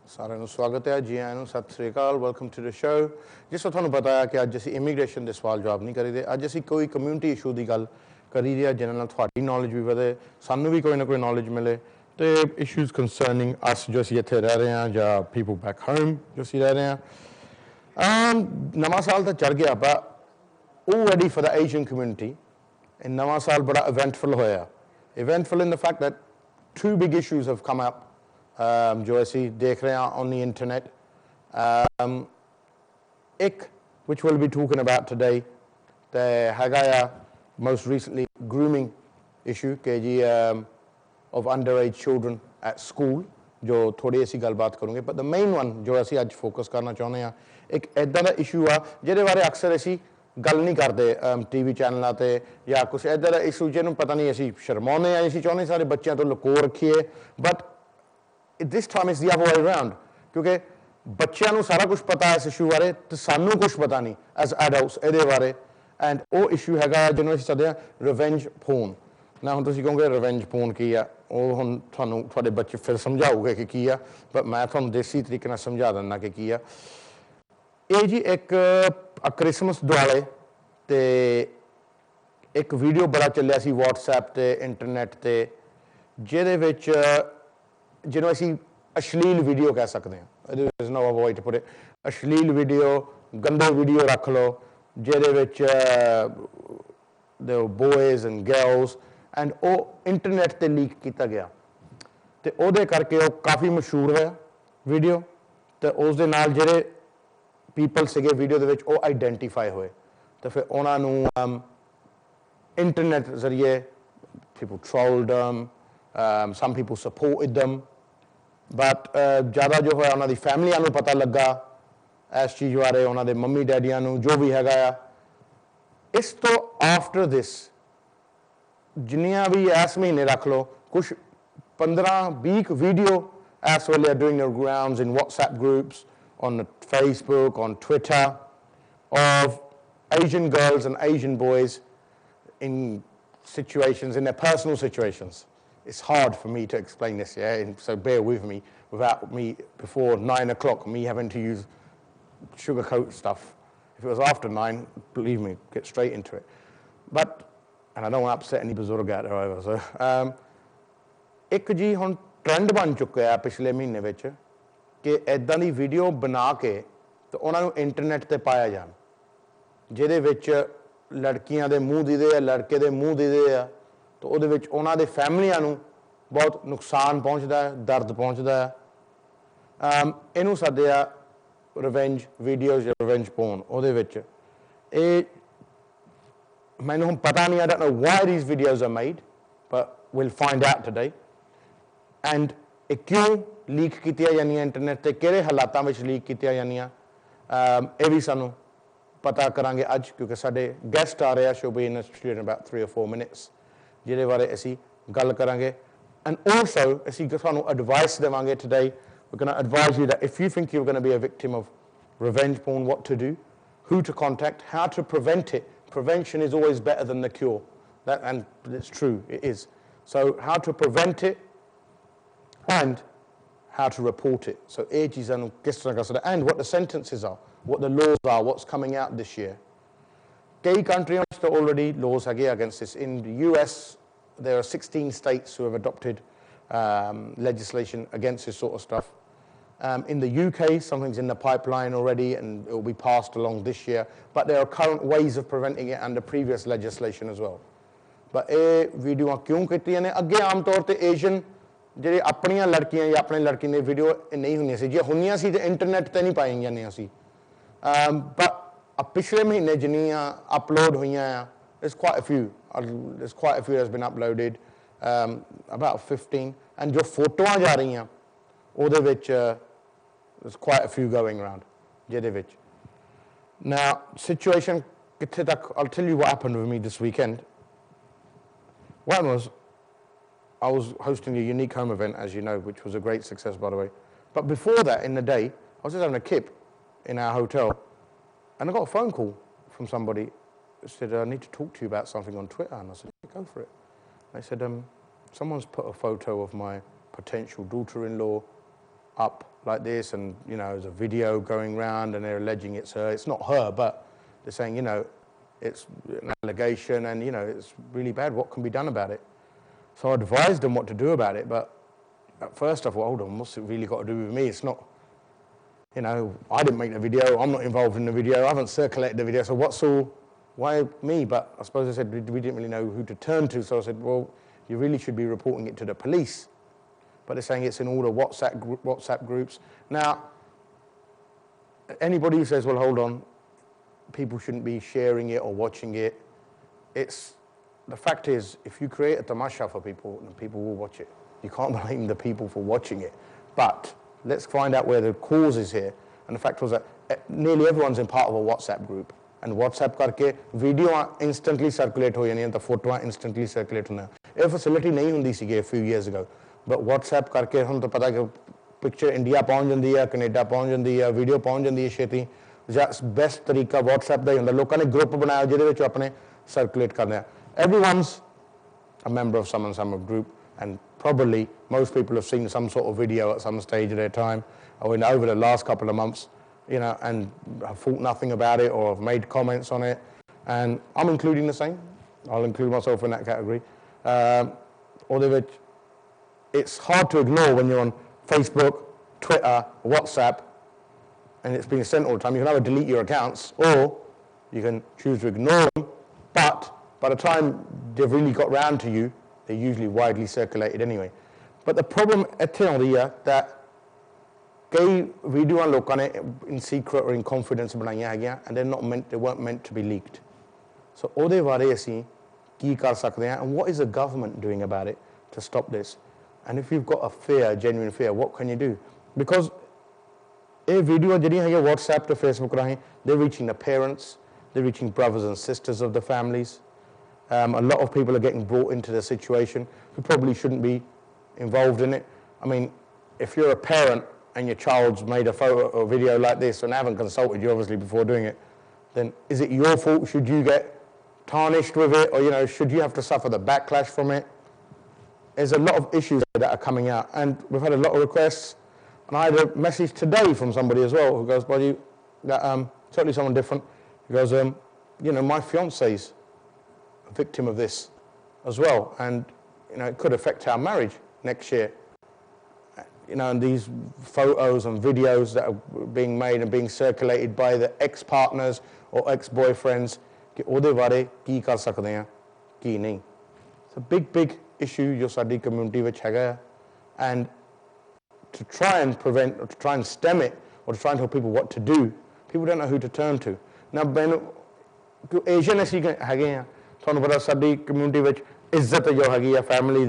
ਸਾਰਿਆਂ ਨੂੰ ਸਵਾਗਤ ਹੈ ਜੀ ਆਇਆਂ ਨੂੰ ਸਤਿ ਸ੍ਰੀ ਅਕਾਲ ਵੈਲਕਮ ਟੂ ਦ ਸ਼ੋ ਜਿਸ ਤੋਂ ਤੁਹਾਨੂੰ ਪਤਾ ਹੈ ਕਿ ਅੱਜ ਅਸੀਂ ਇਮੀਗ੍ਰੇਸ਼ਨ ਦੇ ਸਵਾਲ ਜਵਾਬ ਨਹੀਂ ਕਰੀਦੇ ਅੱਜ ਅਸੀਂ ਕੋਈ ਕਮਿਊਨਿਟੀ ਇਸ਼ੂ ਦੀ ਗੱਲ ਕਰੀ ਦੀ ਹੈ ਜਿਹਨਾਂ ਨਾਲ ਤੁਹਾਡੀ ਨੌਲੇਜ ਵੀ ਵਧੇ ਸਾਨੂੰ ਵੀ ਕੋਈ ਨਾ ਕੋਈ ਨੌਲੇਜ ਮਿਲੇ ਤੇ ਇਸ਼ੂਜ਼ ਕੰਸਰਨਿੰਗ ਅਸ ਜੋ ਅਸੀਂ ਇੱਥੇ ਰਹਿ ਰਹੇ ਹਾਂ ਜਾਂ ਪੀਪਲ ਬੈਕ ਹੋਮ ਜੋ ਅਸੀਂ ਰਹਿ ਰਹੇ ਹਾਂ ਨਵਾਂ ਸਾਲ ਤਾਂ ਚੜ ਗਿਆ ਪਰ already for the Asian community in ਨਵਾਂ ਸਾਲ ਬੜਾ eventful ਹੋਇਆ eventful in the fact that two big issues have come up ਜੋ ਅਸੀਂ ਦੇਖ ਰਹੇ ਹਾਂ on the internet ਇੱਕ which we'll be talking about today ਤੇ ਹੈਗਾ ਆ most recently grooming issue ਕਿ ਜੀ of underage children at school ਜੋ ਥੋੜੀ ਅਸੀਂ ਗੱਲਬਾਤ ਕਰੂੰਗੇ but the main one ਜੋ ਅਸੀਂ ਅੱਜ ਫੋਕਸ ਕਰਨਾ ਚਾਹੁੰਦੇ ਹਾਂ ਇੱਕ ਇੱਦਾਂ ਦਾ ਇਸ਼ੂ ਆ ਜਿਹਦੇ ਬਾਰੇ ਅਕਸਰ ਅਸੀਂ ਗੱਲ ਨਹੀਂ ਕਰਦੇ ਟੀਵੀ ਚੈਨਲਾਂ ਤੇ ਜਾਂ ਕੁਛ ਇੱਦਾਂ ਦਾ ਇਸ਼ੂ ਜਿਹਨੂੰ ਪਤਾ ਨਹੀਂ ਅਸੀਂ ਸ਼ਰਮਾਉਂਦੇ ਹਾਂ ਅਸੀਂ ਚਾਹੁੰਦੇ ਸਾਰੇ ਬੱਚਿਆਂ ਤੋਂ ਲੁਕੋ ਰੱਖੀਏ but this time is the other way around ਕਿਉਂਕਿ ਬੱਚਿਆਂ ਨੂੰ ਸਾਰਾ ਕੁਝ ਪਤਾ ਇਸ ਇਸ਼ੂ ਬਾਰੇ ਤੇ ਸਾਨੂੰ ਕੁਝ ਪਤਾ ਨਹੀਂ ਐਜ਼ ਐਡਲਟਸ ਇਹਦੇ ਬਾਰੇ ਐਂਡ ਉਹ ਇਸ਼ੂ ਹੈਗਾ ਜਿਹਨੂੰ ਅਸੀਂ ਸੱਦਦੇ ਹਾਂ ਰਿਵੈਂਜ ਪੋਰਨ ਨਾ ਹੁਣ ਤੁਸੀਂ ਕਹੋਗੇ ਰਿਵੈਂਜ ਪੋਰਨ ਕੀ ਆ ਉਹ ਹੁਣ ਤੁਹਾਨੂੰ ਤੁਹਾਡੇ ਬੱਚੇ ਫਿਰ ਸਮਝਾਉਗੇ ਕਿ ਕੀ ਆ ਪਰ ਮੈਂ ਤੁਹਾਨੂੰ ਦੇਸੀ ਤਰੀਕੇ ਨਾਲ ਸਮਝਾ ਦਿੰਦਾ ਕਿ ਕੀ ਆ ਇਹ ਜੀ ਇੱਕ ਕ੍ਰਿਸਮਸ ਦੁਆਲੇ ਤੇ ਇੱਕ ਵੀਡੀਓ ਬੜਾ ਚੱਲਿਆ ਸੀ WhatsApp ਤੇ ਇੰਟਰਨੈਟ ਤੇ ਜਿਹਦੇ ਵਿੱਚ ਜਿਹਨੂੰ ਅਸੀਂ ਅਸ਼ਲੀਲ ਵੀਡੀਓ ਕਹਿ ਸਕਦੇ ਹਾਂ there is no other way to put it ਅਸ਼ਲੀਲ ਵੀਡੀਓ ਗੰਦੇ ਵੀਡੀਓ ਰੱਖ ਲਓ ਜਿਹਦੇ ਵਿੱਚ the boys and girls and ਉਹ ਇੰਟਰਨੈਟ ਤੇ ਲੀਕ ਕੀਤਾ ਗਿਆ ਤੇ ਉਹਦੇ ਕਰਕੇ ਉਹ ਕਾਫੀ ਮਸ਼ਹੂਰ ਹੋਇਆ ਵੀਡੀਓ ਤੇ ਉਸ ਦੇ ਨਾਲ ਜਿਹੜੇ ਪੀਪਲ ਸੀਗੇ ਵੀਡੀਓ ਦੇ ਵਿੱਚ ਉਹ ਆਈਡੈਂਟੀਫਾਈ ਹੋਏ ਤੇ ਫਿਰ ਉਹਨਾਂ ਨੂੰ ਇੰਟਰਨੈਟ ਜ਼ਰੀਏ people trolled them some people supported them but ਜ਼ਿਆਦਾ ਜੋ ਹੋਇਆ ਉਹਨਾਂ ਦੀ ਫੈਮਲੀਆਂ ਨੂੰ ਪਤਾ ਲੱਗਾ ਇਸ ਚੀਜ਼ ਬਾਰੇ ਉਹਨਾਂ ਦੇ ਮੰਮੀ ਡੈਡੀਆਂ ਨੂੰ ਜੋ ਵੀ ਹੈਗਾ ਆ ਇਸ ਤੋਂ ਆਫਟਰ ਦਿਸ ਜਿੰਨੀਆਂ ਵੀ ਇਸ ਮਹੀਨੇ ਰੱਖ ਲਓ ਕੁਛ 15-20 ਵੀਡੀਓ ਇਸ ਵੇਲੇ doing their rounds in WhatsApp groups on Facebook, on Twitter, of Asian girls and Asian boys in situations, in their personal situations. It's hard for me to explain this, yeah, and so bear with me without me before 9 o'clock, me having to use sugarcoat stuff. If it was after 9, believe me, get straight into it. But, and I don't want to upset any buzurg out there either, so, ਇੱਕ ਜੀ ਹੁਣ trend ਬਣ ਚੁੱਕਿਆ ਹੈ ਪਿਛਲੇ ਮਹੀਨੇ ਵਿੱਚ ਕਿ ਇੱਦਾਂ ਦੀ ਵੀਡੀਓ ਬਣਾ ਕੇ ਤੇ ਉਹਨਾਂ ਨੂੰ ਇੰਟਰਨੈਟ ਤੇ ਪਾਇਆ ਜਾਣ ਜਿਹਦੇ ਵਿੱਚ ਲੜਕੀਆਂ ਦੇ ਮੂੰਹ ਦਿਖਦੇ ਆ ਲੜਕੇ ਦੇ ਮੂੰਹ ਦਿਖਦੇ ਆ ਤੇ ਉਹਦੇ ਵਿੱਚ ਉਹਨਾਂ ਦੇ ਫੈਮਲੀਆਂ ਨੂੰ ਬਹੁਤ ਨੁਕਸਾਨ ਪਹੁੰਚਦਾ ਹੈ ਦਰਦ ਪਹੁੰਚਦਾ ਹੈ ਇਹਨੂੰ ਸੱਦਿਆ ਰਿਵੈਂਜ ਵੀਡੀਓਜ਼ ਜਾਂ ਰਿਵੈਂਜ ਪੋਰਨ ਉਹਦੇ ਵਿੱਚ ਇਹ ਮੈਨੂੰ ਹੁਣ ਪਤਾ ਨਹੀਂ I don't know why these videos are made but we'll find out today and ਇਹ ਕਿਉਂ ਲੀਕ ਕੀਤੀਆਂ ਜਾਂਦੀਆਂ ਇੰਟਰਨੈਟ ਤੇ ਕਿਹੜੇ ਹਾਲਾਤਾਂ ਵਿੱਚ ਲੀਕ ਕੀਤੀਆਂ ਜਾਂਦੀਆਂ ਇਹ ਵੀ ਸਾਨੂੰ ਪਤਾ ਕਰਾਂਗੇ ਅੱਜ ਕਿਉਂਕਿ ਸਾਡੇ ਗੈਸਟ ਆ ਰਹੇ ਆ show be in in about 3 or 4 minutes ਜਿਹਦੇ ਬਾਰੇ ਅਸੀਂ ਗੱਲ ਕਰਾਂਗੇ and also ਅਸੀਂ ਤੁਹਾਨੂੰ advice ਦੇਵਾਂਗੇ today we're going to advise you that if you think you're going to be a victim of revenge porn what to do who to contact how to prevent it prevention is always better than the cure and it's true it is so how to prevent it and how to report it. So ages and what the sentences are, what the laws are, what's coming out this year. Gay countries are already laws against this. In the US, there are 16 states who have adopted legislation against this sort of stuff. In the UK, something's in the pipeline already and it will be passed along this year. But there are current ways of preventing it under previous legislation as well. But video kyun kitiyan ne agge aam taur te Asian ਜਿਹੜੇ ਆਪਣੀਆਂ ਲੜਕੀਆਂ ਜਾਂ ਆਪਣੇ ਲੜਕੀ ਨੇ video ਨਹੀਂ ਹੁੰਦੀਆਂ ਸੀ ਜੇ ਹੁੰਦੀਆਂ ਸੀ ਤੇ ਇੰਟਰਨੈਟ ਤੇ ਨਹੀਂ ਪਾਈਆਂ ਜਾਂਦੀਆਂ ਸੀ ਪਰ ਪਿਛਲੇ ਮਹੀਨੇ ਜਿੰਨੀਆਂ ਅਪਲੋਡ ਹੋਈਆਂ ਆ there's quite a few that's been uploaded about 15 and ਜੋ ਫੋਟੋਆਂ ਜਾ ਰਹੀਆਂ ਉਹਦੇ ਵਿੱਚ there's quite a few going around ਜਿਹਦੇ ਵਿੱਚ now situation ਕਿੱਥੇ ਤੱਕ I'll tell you what happened with me this weekend one was I was hosting a Unique Home event, as you know, which was a great success, by the way. But before that, in the day, I was just having a kip in our hotel, and I got a phone call from somebody who said, I need to talk to you about something on Twitter. And I said, go for it. They said, someone's put a photo of my potential daughter-in-law up like this, and there's a video going around, and they're alleging it's her. It's not her, but they're saying it's an allegation, and it's really bad. What can be done about it? So I advised them what to do about it, but at first I thought, hold on, what's it really got to do with me? It's not, I didn't make the video. I'm not involved in the video. I haven't circulated the video. So why me? But I suppose I said we didn't really know who to turn to. So I said, well, you really should be reporting it to the police. But they're saying it's in all the WhatsApp groups. Now, anybody who says, well, hold on, people shouldn't be sharing it or watching it, the fact is, if you create a tamasha for people, then people will watch it. You can't blame the people for watching it. But let's find out where the cause is here. And the fact was that nearly everyone's in part of a WhatsApp group. And WhatsApp karke video instantly circulate ho yani the photo instantly circulate hona. A facility nahi hundi sige a few years ago. But WhatsApp karke hun to pata hai picture India pahunch jandi hai, Canada pahunch jandi hai, video pahunch jandi hai cheti. Best tarika WhatsApp da hi hunda. Loਕਾਂ ਨੇ group banaya jide vich apne circulate karne hai. Everyone's a member of some group, and probably most people have seen some sort of video at some stage of their time or over the last couple of months, and have thought nothing about it or have made comments on it. And I'm including the same. I'll include myself in that category. It's hard to ignore when you're on Facebook, Twitter, WhatsApp, and it's being sent all the time. You can either delete your accounts or you can choose to ignore them, but by the time they've really got round to you, they're usually widely circulated anyway. But the problem ਇੱਥੇ ਆਉਂਦੀ ਹੈ that ਕਈ ਵੀਡੀਓਆਂ ਲੋਕਾਂ ਨੇ in secret or in confidence ਬਣਾਈਆਂ ਹੈਗੀਆਂ, and they weren't meant to be leaked. So ਉਹਦੇ ਬਾਰੇ ਅਸੀਂ ਕੀ ਕਰ ਸਕਦੇ ਹਾਂ, and what is the government doing about it to stop this? And if you've got a fear, a genuine fear, what can you do? Because ਇਹ video ਜਿਹੜੀਆਂ ਹੈਗੀਆਂ WhatsApp ਤੇ Facebook ਰਾਹੀਂ, they're reaching the parents, they're reaching brothers and sisters of the families. A lot of people are getting brought into the situation who probably shouldn't be involved in it. I mean, if you're a parent and your child's made a photo or video like this and haven't consulted you obviously before doing it, then is it your fault? Should you get tarnished with it, or should you have to suffer the backlash from it? There's a lot of issues that are coming out, and we've had a lot of requests. And I had a message today from somebody as well who goes, "Buddy, totally someone different." He goes, "My fiance's a victim of this as well, and it could affect our marriage next year." And these photos and videos that are being made and being circulated by the ex-partners or ex-boyfriends, ਕਿ ਉਹਦੇ ਬਾਰੇ ਕੀ ਕਰ ਸਕਦੇ ਆ ਕੀ ਨਹੀਂ. It's a big issue ਜੋ ਸਾਡੀ community ਵਿੱਚ ਹੈਗਾ, and to try and prevent or to try and stem it or to try and tell people what to do, people don't know who to turn to. Now ਮੈਨੂੰ Asian ਅਸੀਂ ਹੈਗੇ ਆ, ਤੁਹਾਨੂੰ ਪਤਾ ਸਾਡੀ ਕਮਿਊਨਿਟੀ ਵਿੱਚ ਇੱਜ਼ਤ ਜੋ ਹੈਗੀ ਆ ਫੈਮਿਲੀ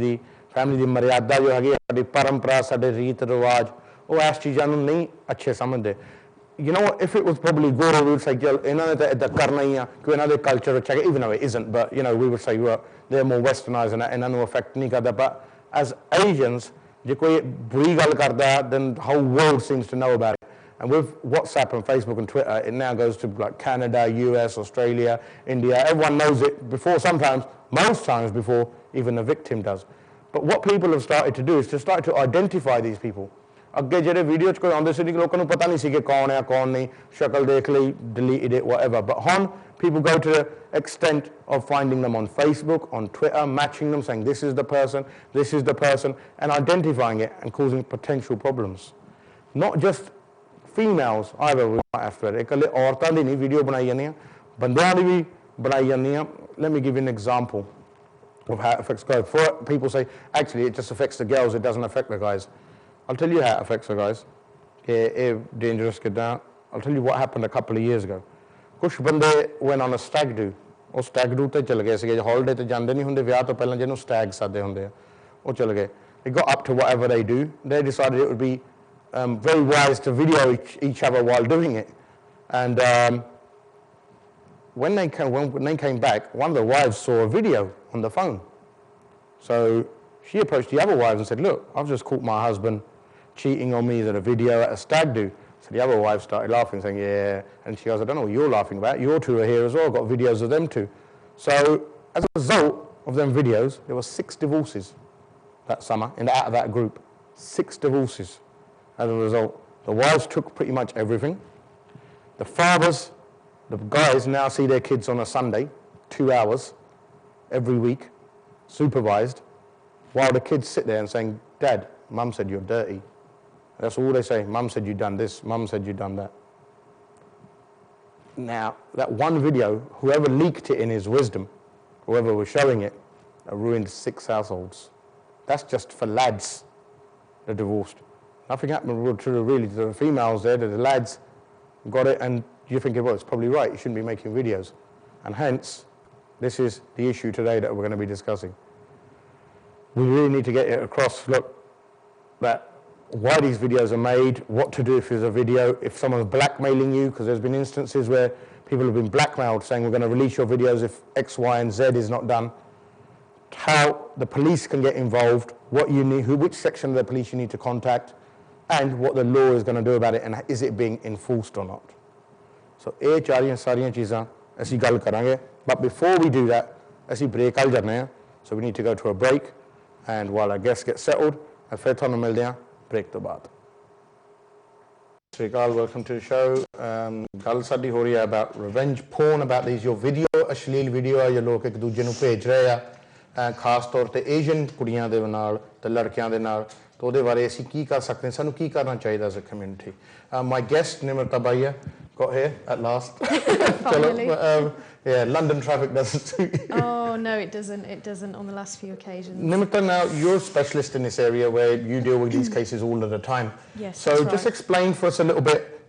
ਦੀ ਮਰਿਆਦਾ ਜੋ ਹੈਗੀ ਆ, ਸਾਡੀ ਪਰੰਪਰਾ, ਸਾਡੇ ਰੀਤ ਰਿਵਾਜ, ਉਹ ਇਸ ਚੀਜ਼ਾਂ ਨੂੰ ਨਹੀਂ ਅੱਛੇ ਸਮਝਦੇ. If it was probably Guru, we would say, ਇਹਨਾਂ ਨੇ ਤਾਂ ਇੱਦਾਂ ਕਰਨਾ ਹੀ ਆ ਕਿ ਇਹਨਾਂ ਦੇ ਕਲਚਰ ਵਿੱਚ ਹੈਗਾ, even though it isn't, but we would say, well, they're more westernized and ਇਹਨਾਂ ਨੂੰ affect ਨਹੀਂ ਕਰਦਾ. But as Asians, ਜੇ ਕੋਈ ਬੁਰੀ ਗੱਲ ਕਰਦਾ, then the whole world seems to know about it. And with WhatsApp and Facebook and Twitter, it now goes to like Canada, US, Australia, India. Everyone knows it before, most times before even the victim does. But what people have started to do is to start to identify these people. ਅੱਗੇ ਜਿਹੜੇ video 'ਚ ਕੋਈ ਆਉਂਦੇ ਸੀ ਲੋਕਾਂ ਨੂੰ ਪਤਾ ਨਹੀਂ ਸੀ ਕਿ ਕੌਣ ਹੈ ਕੌਣ ਨਹੀਂ, ਸ਼ਕਲ ਦੇਖ ਲਈ, deleted it, whatever. But ਹੁਣ people go to the extent of finding them on Facebook, on Twitter, matching them, saying this is the person, and identifying it and causing potential problems. Not just females either, we might have to. ਇਕੱਲੇ ਔਰਤਾਂ ਦੀ ਨਹੀਂ video ਬਣਾਈ ਜਾਂਦੀਆਂ, ਬੰਦਿਆਂ ਦੀ ਵੀ ਬਣਾਈ ਜਾਂਦੀਆਂ. Let me give you an example of how it affects guys. Before people say, actually, it just affects the girls, it doesn't affect the guys. I'll tell you how it affects the guys. It's dangerous. I'll tell you what happened a couple of years ago. Kuch bande went on a stag do. ਉਹ stag do ਤੇ ਚਲ ਗਏ ਸੀਗੇ, holiday ਤੇ ਜਾਂਦੇ ਨਹੀਂ ਹੁੰਦੇ, ਵਿਆਹ ਤੋਂ ਪਹਿਲਾਂ ਜਿਹਨੂੰ stag ਸਾਦੇ ਹੁੰਦੇ ਆ, ਉਹ ਚਲ ਗਏ. They got up to whatever they do. They decided it would be very wise to video each other while doing it. And when they came back, one of the wives saw a video on the phone. So she approached the other wives and said, "Look, I've just caught my husband cheating on me at a video at a stag do." So the other wife started laughing, saying, "Yeah." And she goes, "I don't know what you're laughing about. You two are here as well. I've got videos of them too." So as a result of them videos, there were 6 divorces that summer out of that group. 6 divorces. as a result. The wives took pretty much everything. The fathers, the guys now see their kids on a Sunday, 2 hours every week, supervised, while the kids sit there and saying, Dad, Mum said you're dirty. That's all they say. Mum said you've done this. Mum said you've done that. Now, that one video, whoever leaked it in his wisdom, whoever was showing it, ruined 6 households. That's just for lads that are divorced. Nothing happened to the females there, the lads got it, and you're thinking, well, it's probably right, you shouldn't be making videos. And hence, this is the issue today that we're going to be discussing. We really need to get it across, look, that why these videos are made, what to do if there's a video, if someone's blackmailing you, because there's been instances where people have been blackmailed saying we're going to release your videos if X, Y, and Z is not done. How the police can get involved, what you need, which section of the police you need to contact, and what the law is going to do about it, and is it being enforced or not. So, ਇਹ ਸਾਰੀਆਂ ਚੀਜ਼ਾਂ ਅਸੀਂ ਗੱਲ ਕਰਾਂਗੇ. But before we do that, ਅਸੀਂ break ਵੱਲ ਜਾਂਦੇ ਹਾਂ. So we need to go to a break, and while our guests get settled, ਫਿਰ ਤੁਹਾਨੂੰ ਮਿਲਦੇ ਹਾਂ break ਤੋਂ ਬਾਅਦ. Srigal, welcome to the show. ਗੱਲ ਸਾਡੀ ਹੋ ਰਹੀ ਹੈ about revenge porn, about these your video, ਅਸ਼ਲੀਲ ਵੀਡੀਓ ਆ, ਜੋ ਲੋਕ ਇੱਕ ਦੂਜੇ ਨੂੰ ਭੇਜ ਰਹੇ ਆ, ਖਾਸ ਤੌਰ ਤੇ ਏਸ਼ੀਅਨ ਕੁੜੀਆਂ ਦੇ ਨਾਲ ਤੇ ਲੜਕਿਆਂ ਦੇ ਨਾਲ. तो ਉਹਦੇ ਬਾਰੇ ਅਸੀਂ ਕੀ ਕਰ ਸਕਦੇ ਹਾਂ, ਸਾਨੂੰ ਕੀ ਕਰਨਾ ਚਾਹੀਦਾ as a community. My guest Nimrata Bhaiya got here at last. Finally. Yeah, London traffic doesn't suit you. Oh no, it doesn't on the last few occasions. Nimrata, now you're a specialist in this area where you deal with these cases all of the time. Yes. So that's just right. explain for us a little bit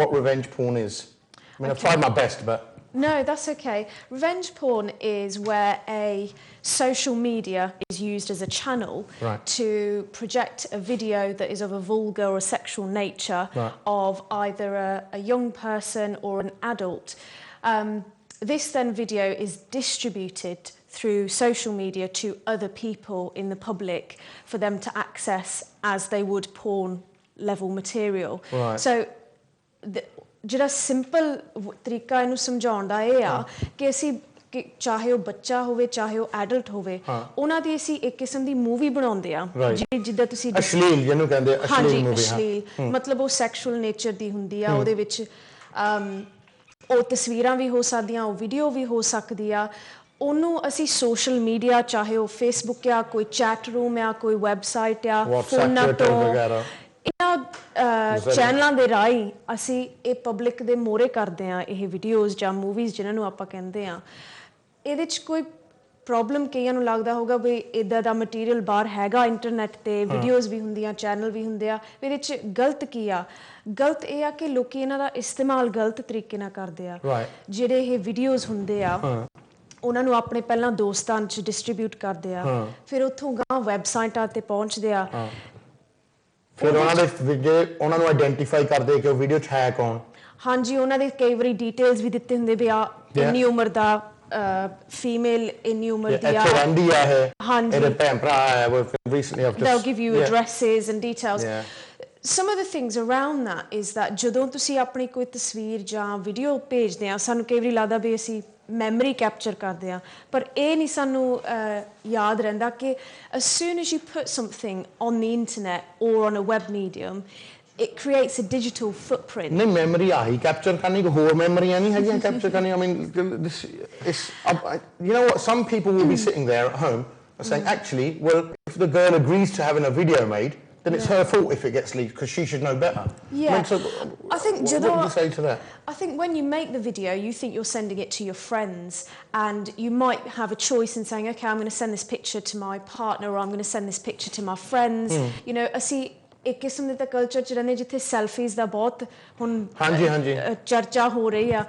what revenge porn is. I mean, I've tried my best, but no, that's okay. Revenge porn is where a social media is used as a channel to project a video that is of a vulgar or sexual nature of either a young person or an adult. This then video is distributed through social media to other people in the public for them to access as they would porn level material. So ਜਿਹੜਾ simple ਤਰੀਕਾ ਇਹਨੂੰ ਸਮਝਾਉਣ ਦਾ ਇਹ ਆ ਕਿ ਅਸੀਂ ਚਾਹੇ ਉਹ ਬੱਚਾ ਹੋਵੇ ਚਾਹੇ ਉਹ ਐਡਲਟ ਹੋਵੇ ਉਹਨਾਂ ਦੀ ਅਸੀਂ ਇੱਕ ਕਿਸਮ ਦੀ ਮੂਵੀ ਬਣਾਉਂਦੇ ਆ ਜਿੱਦਾਂ ਤੁਸੀਂ ਅਸ਼ਲੀਲ ਜਿਹਨੂੰ ਕਹਿੰਦੇ ਅਸ਼ਲੀਲ ਮੂਵੀ ਅਸ਼ਲੀਲ ਮਤਲਬ ਉਹ ਸੈਕਸ਼ੂਅਲ ਨੇਚਰ ਦੀ ਹੁੰਦੀ ਆ ਉਹਦੇ ਵਿੱਚ ਉਹ ਤਸਵੀਰਾਂ ਵੀ ਹੋ ਸਕਦੀਆਂ ਉਹ ਵੀਡੀਓ ਵੀ ਹੋ ਸਕਦੀ ਆ ਉਹਨੂੰ ਅਸੀਂ ਸੋਸ਼ਲ ਮੀਡੀਆ ਚਾਹੇ ਉਹ ਫੇਸਬੁੱਕ ਆ ਕੋਈ ਚੈਟ ਰੂਮ ਆ ਕੋਈ ਵੈਬਸਾਈਟ ਆ ਫੋਨਾਂ ਤੋਂ ਇਹਨਾਂ ਚੈਨਲਾਂ ਦੇ ਰਾਹੀਂ ਅਸੀਂ ਇਹ ਪਬਲਿਕ ਦੇ ਮੋਹਰੇ ਕਰਦੇ ਹਾਂ ਇਹ ਵੀਡੀਓਜ਼ ਜਾਂ ਮੂਵੀਜ਼ ਜਿਨ੍ਹਾਂ ਨੂੰ ਆਪਾਂ ਕਹਿੰਦੇ ਹਾਂ ਇਹਦੇ 'ਚ ਕੋਈ ਪ੍ਰੋਬਲਮ ਕਈਆਂ ਨੂੰ ਲੱਗਦਾ ਹੋਊਗਾ ਵੀ ਇੱਦਾਂ ਦਾ ਮਟੀਰੀਅਲ ਬਾਹਰ ਹੈਗਾ ਇੰਟਰਨੈਟ 'ਤੇ ਵੀਡੀਓਜ਼ ਵੀ ਹੁੰਦੀਆਂ ਚੈਨਲ ਵੀ ਹੁੰਦੇ ਆ ਇਹਦੇ 'ਚ ਗਲਤ ਕੀ ਆ ਗਲਤ ਇਹ ਆ ਕਿ ਲੋਕੀ ਇਹਨਾਂ ਦਾ ਇਸਤੇਮਾਲ ਗਲਤ ਤਰੀਕੇ ਨਾਲ ਕਰਦੇ ਆ ਜਿਹੜੇ ਇਹ ਵੀਡੀਓਜ਼ ਹੁੰਦੇ ਆ ਉਹਨਾਂ ਨੂੰ ਆਪਣੇ ਪਹਿਲਾਂ ਦੋਸਤਾਂ 'ਚ ਡਿਸਟਰੀਬਿਊਟ ਕਰਦੇ ਆ ਫਿਰ ਉੱਥੋਂ ਗਾਂ ਵੈਬਸਾਈਟਾਂ 'ਤੇ ਪਹੁੰਚਦੇ ਆ ਫਿਰ ਉਹਨਾਂ ਨੂੰ ਆਇਡੈਂਟੀਫਾਈ ਕਰਦੇ ਕਿ ਉਹ ਵੀਡੀਓ 'ਚ ਹੈ ਕੌਣ ਹਾਂਜੀ ਉਹਨਾਂ ਦੇ ਕਈ ਵਾਰੀ ਡਿਟੇਲਸ ਵੀ ਦਿੱਤੇ ਹੁੰਦੇ ਵੀ ਆ ਇੰਨੀ ਉਮਰ ਦਾ ਫੀਮੇਲ ਇੰਨੀ ਉਮਰ ਦੀ ਆ ਇੱਥੇ ਰਹਿੰਦੀ ਆ ਇਹ ਹਾਂਜੀ ਇਹਦੇ ਭੈਣ ਭਰਾ ਆਇਆ ਉਹ recently after they'll give you addresses and details some of the things around that is that ਜਦੋਂ ਤੁਸੀਂ ਆਪਣੀ ਕੋਈ ਤਸਵੀਰ ਜਾਂ ਵੀਡੀਓ ਭੇਜਦੇ ਆ ਸਾਨੂੰ ਕਈ ਵਾਰੀ ਲੱਗਦਾ ਵੀ ਅਸੀਂ ਮੈਮਰੀ ਕੈਪਚਰ ਕਰਦੇ ਆ ਪਰ ਇਹ ਨਹੀਂ ਸਾਨੂੰ ਯਾਦ ਰਹਿੰਦਾ ਕਿ as soon as you put something on the internet or on a web medium it creates a digital footprint. ਨਹੀਂ ਮੈਮਰੀ ਆਹੀ ਕੈਪਚਰ ਕਰਨੀ ਕੋਈ ਹੋਰ ਮੈਮਰੀਆਂ ਨਹੀਂ ਹੈਗੀਆਂ ਕੈਪਚਰ ਕਰਨੀ I mean this is you know what some people will be sitting there at home saying actually well if the girl agrees to having a video made then it's her fault if it gets leaked because she should know better. Yeah. I mean, so I think what do you say to that? I think when you make the video, you think you're sending it to your friends and you might have a choice in saying, okay, I'm going to send this picture to my partner or I'm going to send this picture to my friends. You know, ਅਸੀਂ ਇੱਕ ਕਿਸਮ ਦੇ ਤਾਂ culture 'ਚ ਰਹਿੰਦੇ ਜਿੱਥੇ ਸੈਲਫੀਜ਼ ਦਾ ਬਹੁਤ ਹੁਣ ਚਰਚਾ ਹੋ ਰਹੀ ਆ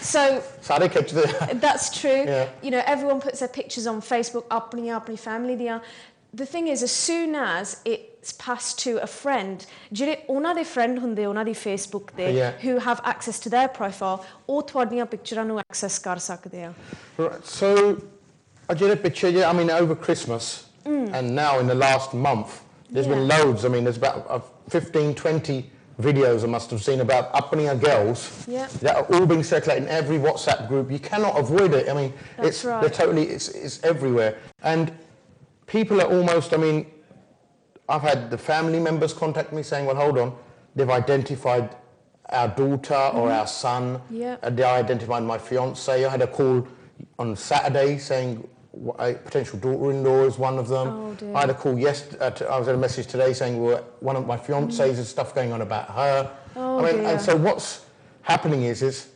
so ਸਾਰੇ ਖਿੱਚਦੇ that's true. You know, everyone puts their pictures on Facebook ਆਪਣੀ ਫੈਮਿਲੀ ਦੀਆਂ the thing is as soon as it's passed to a friend ਜਿਹੜੇ ਉਹਨਾਂ ਦੇ ਫਰੈਂਡ ਹੁੰਦੇ ਉਹਨਾਂ ਦੀ ਫੇਸਬੁੱਕ ਤੇ who have access to their profile ਉਹ ਤੁਹਾਡੀਆਂ ਪਿਕਚਰਾਂ ਨੂੰ ਐਕਸੈਸ ਕਰ ਸਕਦੇ ਆ so ਜਿਹੜੇ ਪਿੱਛੇ I mean over Christmas and now in the last month there's been loads I mean there's about 15-20 videos I must have seen about Apniya girls that are all being circulated in every WhatsApp group you cannot avoid it I mean they're totally it's everywhere and people are almost I mean I've had the family members contact me saying, well, hold on, they've identified our daughter or our son. Yeah. They identified my fiance. I had a call on Saturday saying a potential daughter-in-law is one of them. Oh, dear. I had a call I was at a message today saying, well, one of my fiancés, there's stuff going on about her. Oh, I mean, dear. and so what's happening is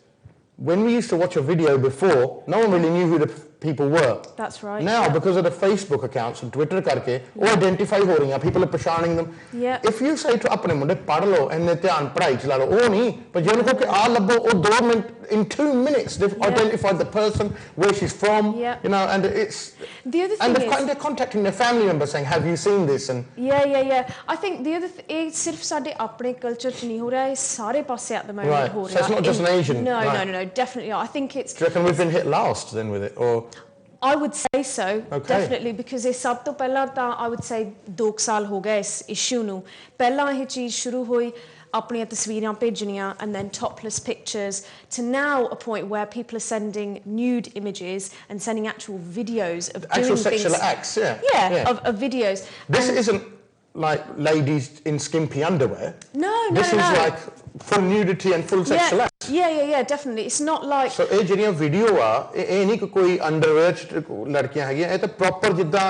when we used to watch a video before, no one really knew who the people were. That's right. Now, yeah. because of the Facebook accounts and Twitter karke, वो identify हो रही हैं, people are पहचानिंग them. Yeah. If you say to अपने मुंडे पढ़ लो, इन्हें ध्यान पढ़ाई चला लो, वो नहीं, पर जो उनको कि आ लबो, वो 2 minutes, in 2 minutes, they've identified the person, where she's from, Yeah. you know, and it's, The other and thing is, they're contacting their family members saying, have you seen this? And yeah. I think the other ਇਹ ਸਿਰਫ ਸਾਡੇ ਆਪਣੇ culture ਚ ਨਹੀਂ ਹੋ ਰਿਹਾ, ਇਹ ਸਾਰੇ ਪਾਸੇ at the moment Right. ਹੋ So ਰਿਹਾ. it's not just an Asian, No, right. no, definitely not. I think it's. do you reckon we've been hit last then with it, or? I would say so, Okay. definitely, because ਇਹ ਸਭ ਤੋਂ ਪਹਿਲਾਂ ਤਾਂ I would say 2 ਸਾਲ ਹੋ ਗਏ ਇਸ issue ਨੂੰ. ਪਹਿਲਾਂ ਇਹ ਚੀਜ਼ ਸ਼ੁਰੂ ਹੋਈ ਆਪਣੀਆਂ ਤਸਵੀਰਾਂ ਭੇਜਣੀਆਂ and then topless pictures to now a point where people are sending nude images and sending actual videos of Actual doing sexual things. acts, yeah. Yeah, of videos. This And- isn't like ladies in skimpy underwear. No. This is like full nudity and full sexual acts. Yeah, definitely. It's not like. So ਇਹ ਜਿਹੜੀਆਂ video ਆ ਇਹ ਨਹੀਂ ਕਿ ਕੋਈ underwear ਚ ਲੜਕੀਆਂ ਹੈਗੀਆਂ ਇਹ ਤਾਂ ਪ੍ਰੋਪਰ ਜਿੱਦਾਂ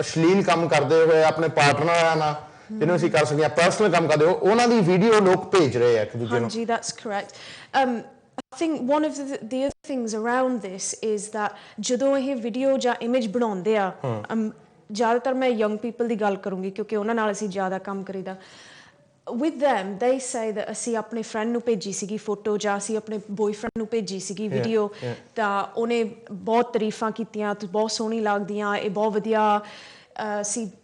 ਅਸ਼ਲੀਲ ਕੰਮ ਕਰਦੇ ਹੋਏ ਆਪਣੇ ਪਾਰਟਨਰਾਂ ਨਾਲ ਜਿਹਨੂੰ ਅਸੀਂ ਕਰ ਸਕਦੇ ਆ ਪਰਸਨਲ ਕੰਮ ਕਰਦੇ ਹੋ ਉਹਨਾਂ ਦੀ ਵੀਡੀਓ ਲੋਕ ਭੇਜ ਰਹੇ ਆ ਇੱਕ ਦੂਜੇ ਨੂੰ Hanji, that's correct. I think one of the other things around this is that ਜਦੋਂ ਇਹ ਵੀਡੀਓ ਜਾਂ ਇਮੇਜ ਬਣਾਉਂਦੇ ਆ ਜ਼ਿਆਦਾਤਰ ਮੈਂ young people ਦੀ ਗੱਲ ਕਰੂੰਗੀ ਕਿਉਂਕਿ ਉਹਨਾਂ ਨਾਲ ਅਸੀਂ ਜ਼ਿਆਦਾ ਕੰਮ ਕਰੀਦਾ with them they say that ਅਸੀਂ ਆਪਣੇ friend ਨੂੰ ਭੇਜੀ ਸੀਗੀ ਫੋਟੋ ਜਾਂ ਅਸੀਂ ਆਪਣੇ boyfriend ਨੂੰ ਭੇਜੀ ਸੀਗੀ ਵੀਡੀਓ ਤਾਂ ਉਹਨੇ ਬਹੁਤ ਤਾਰੀਫਾਂ ਕੀਤੀਆਂ ਤੂੰ ਬਹੁਤ ਸੋਹਣੀ ਲੱਗਦੀਆਂ ਇਹ ਬਹੁਤ ਵਧੀਆ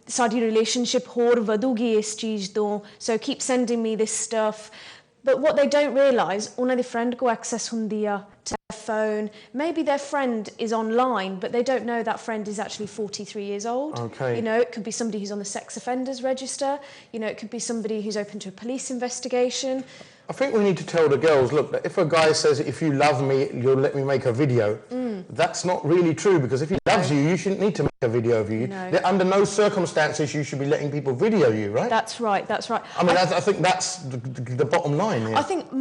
ਸਾਡੀ ਰਿਲੇਸ਼ਨਸ਼ਿਪ ਹੋਰ ਵਧੂਗੀ ਇਸ ਚੀਜ਼ ਤੋਂ so keep sending me this stuff but what they don't realise ਉਹਨਾਂ ਦੇ friend ਕੋ access ਹੁੰਦੀ ਆ to their phone maybe their friend is online but they don't know that friend is actually 43 years old. Okay. You know, it could be somebody who's on the sex offenders register, you know, it could be somebody who's open to a police investigation. I think we need to tell the girls, look, that if a guy says, if you love me, you'll let me make a video, that's not really true, because if he loves you, you shouldn't need to make a video of you. No. Under no circumstances you should be letting people video you, right? That's right. I mean, I think that's the bottom line here. I think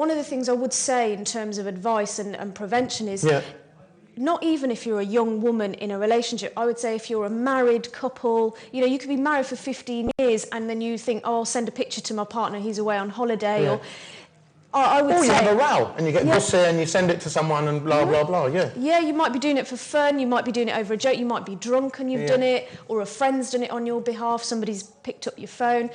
one of the things I would say in terms of advice and prevention is not even if you're a young woman in a relationship, I would say if you're a married couple, you know, you could be married for 15 years and then you think, oh, I'll send a picture to my partner, he's away on holiday, or I would say... you have a row and you get gussy and you send it to someone and blah, blah, blah, Yeah, you might be doing it for fun, you might be doing it over a joke, you might be drunk and you've done it, or a friend's done it on your behalf, somebody's picked up your phone.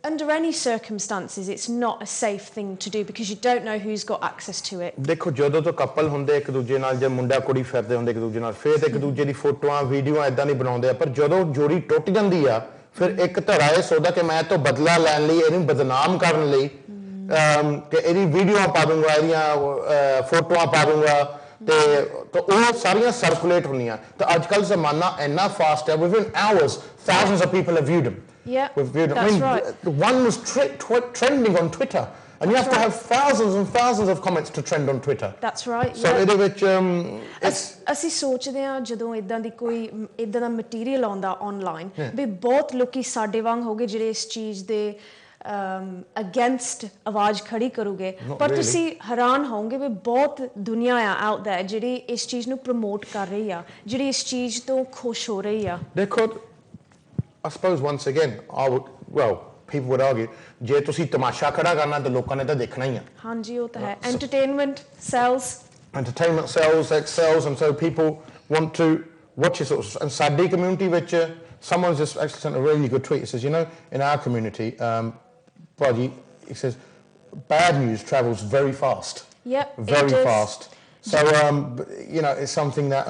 Under any circumstances, it's not a safe thing to do because you don't know who's got access to it. ਦੇਖੋ ਜਦੋਂ ਤੋਂ couple ਹੁੰਦੇ ਇੱਕ ਦੂਜੇ ਨਾਲ ਜੇ ਮੁੰਡਾ ਕੁੜੀ ਫਿਰਦੇ ਹੁੰਦੇ ਇੱਕ ਦੂਜੇ ਨਾਲ ਫਿਰ ਇੱਕ ਦੂਜੇ ਦੀ ਫੋਟੋਆਂ ਵੀਡੀਓਆਂ ਇਦਾਂ ਨਹੀਂ ਬਣਾਉਂਦੇ ਆ ਪਰ ਜਦੋਂ ਜੋੜੀ ਟੁੱਟ ਜਾਂਦੀ ਆ ਫਿਰ ਇੱਕ ਧੜਾ ਇਹ ਸੋਚਦਾ ਕਿ ਮੈਂ ਤੋਂ ਬਦਲਾ ਲੈਣ ਲਈ ਇਹਨੂੰ ਬਦਨਾਮ ਕਰਨ ਲਈ ਕਿ ਇਹਦੀ ਵੀਡੀਓਆਂ ਪਾ ਦੂੰਗਾ ਇਹਦੀਆਂ ਫੋਟੋਆਂ ਪਾ ਦੂੰਗਾ ਤੇ ਉਹ ਸਾਰੀਆਂ ਸਰਕੂਲੇਟ ਹੁੰਦੀਆਂ ਤੇ ਅੱਜ ਕੱਲ ਜ਼ਮਾਨਾ ਇੰਨਾ ਫਾਸਟ ਹੈ within hours thousands of people have viewed them. Yeah, that's right. The one was trending on Twitter, and you have to have thousands and thousands of comments to trend on Twitter. That's right. So ਇਹਦੇ ਵਿੱਚ ਅਸੀਂ ਸੋਚਦੇ ਹਾਂ ਜਦੋਂ ਇਦਾਂ ਦੀ ਕੋਈ ਇਦਾਂ ਦਾ material ਆਉਂਦਾ ਆਨਲਾਈਨ ਵੀ ਬਹੁਤ ਲੋਕੀ ਸਾਡੇ ਵਾਂਗ ਹੋਗੇ ਜਿਹੜੇ ਇਸ ਚੀਜ਼ ਦੇ ਅਗੇਂਸਟ ਆਵਾਜ਼ ਖੜੀ ਕਰੋਗੇ ਪਰ ਤੁਸੀਂ ਹੈਰਾਨ ਹੋਵੋਗੇ ਵੀ ਬਹੁਤ ਦੁਨੀਆ ਆ ਆਊਟ ਦੇਅਰ ਜਿਹੜੀ ਇਸ ਚੀਜ਼ ਨੂੰ ਪ੍ਰਮੋਟ ਕਰ ਰਹੀ ਆ ਜਿਹੜੀ ਇਸ ਚੀਜ਼ ਤੋਂ ਖੁਸ਼ ਹੋ ਰਹੀ ਆ ਦੇਖੋ I suppose once again, people would argue, ਜੇ ਤੁਸੀਂ ਤਮਾਸ਼ਾ ਖੜਾ ਕਰਨਾ ਤਾਂ ਲੋਕਾਂ ਨੇ ਤਾਂ ਦੇਖਣਾ ਹੀ ਆ ਹਾਂਜੀ ਉਹ ਤਾਂ ਹੈ entertainment sells, sex sells, and so people want to watch it. And ਸਾਡੀ community ਵਿੱਚ someone's just actually sent a really good tweet. It says, you know, in our community, buddy, he says, bad news travels very fast. Yep, very fast. So you know, it's something that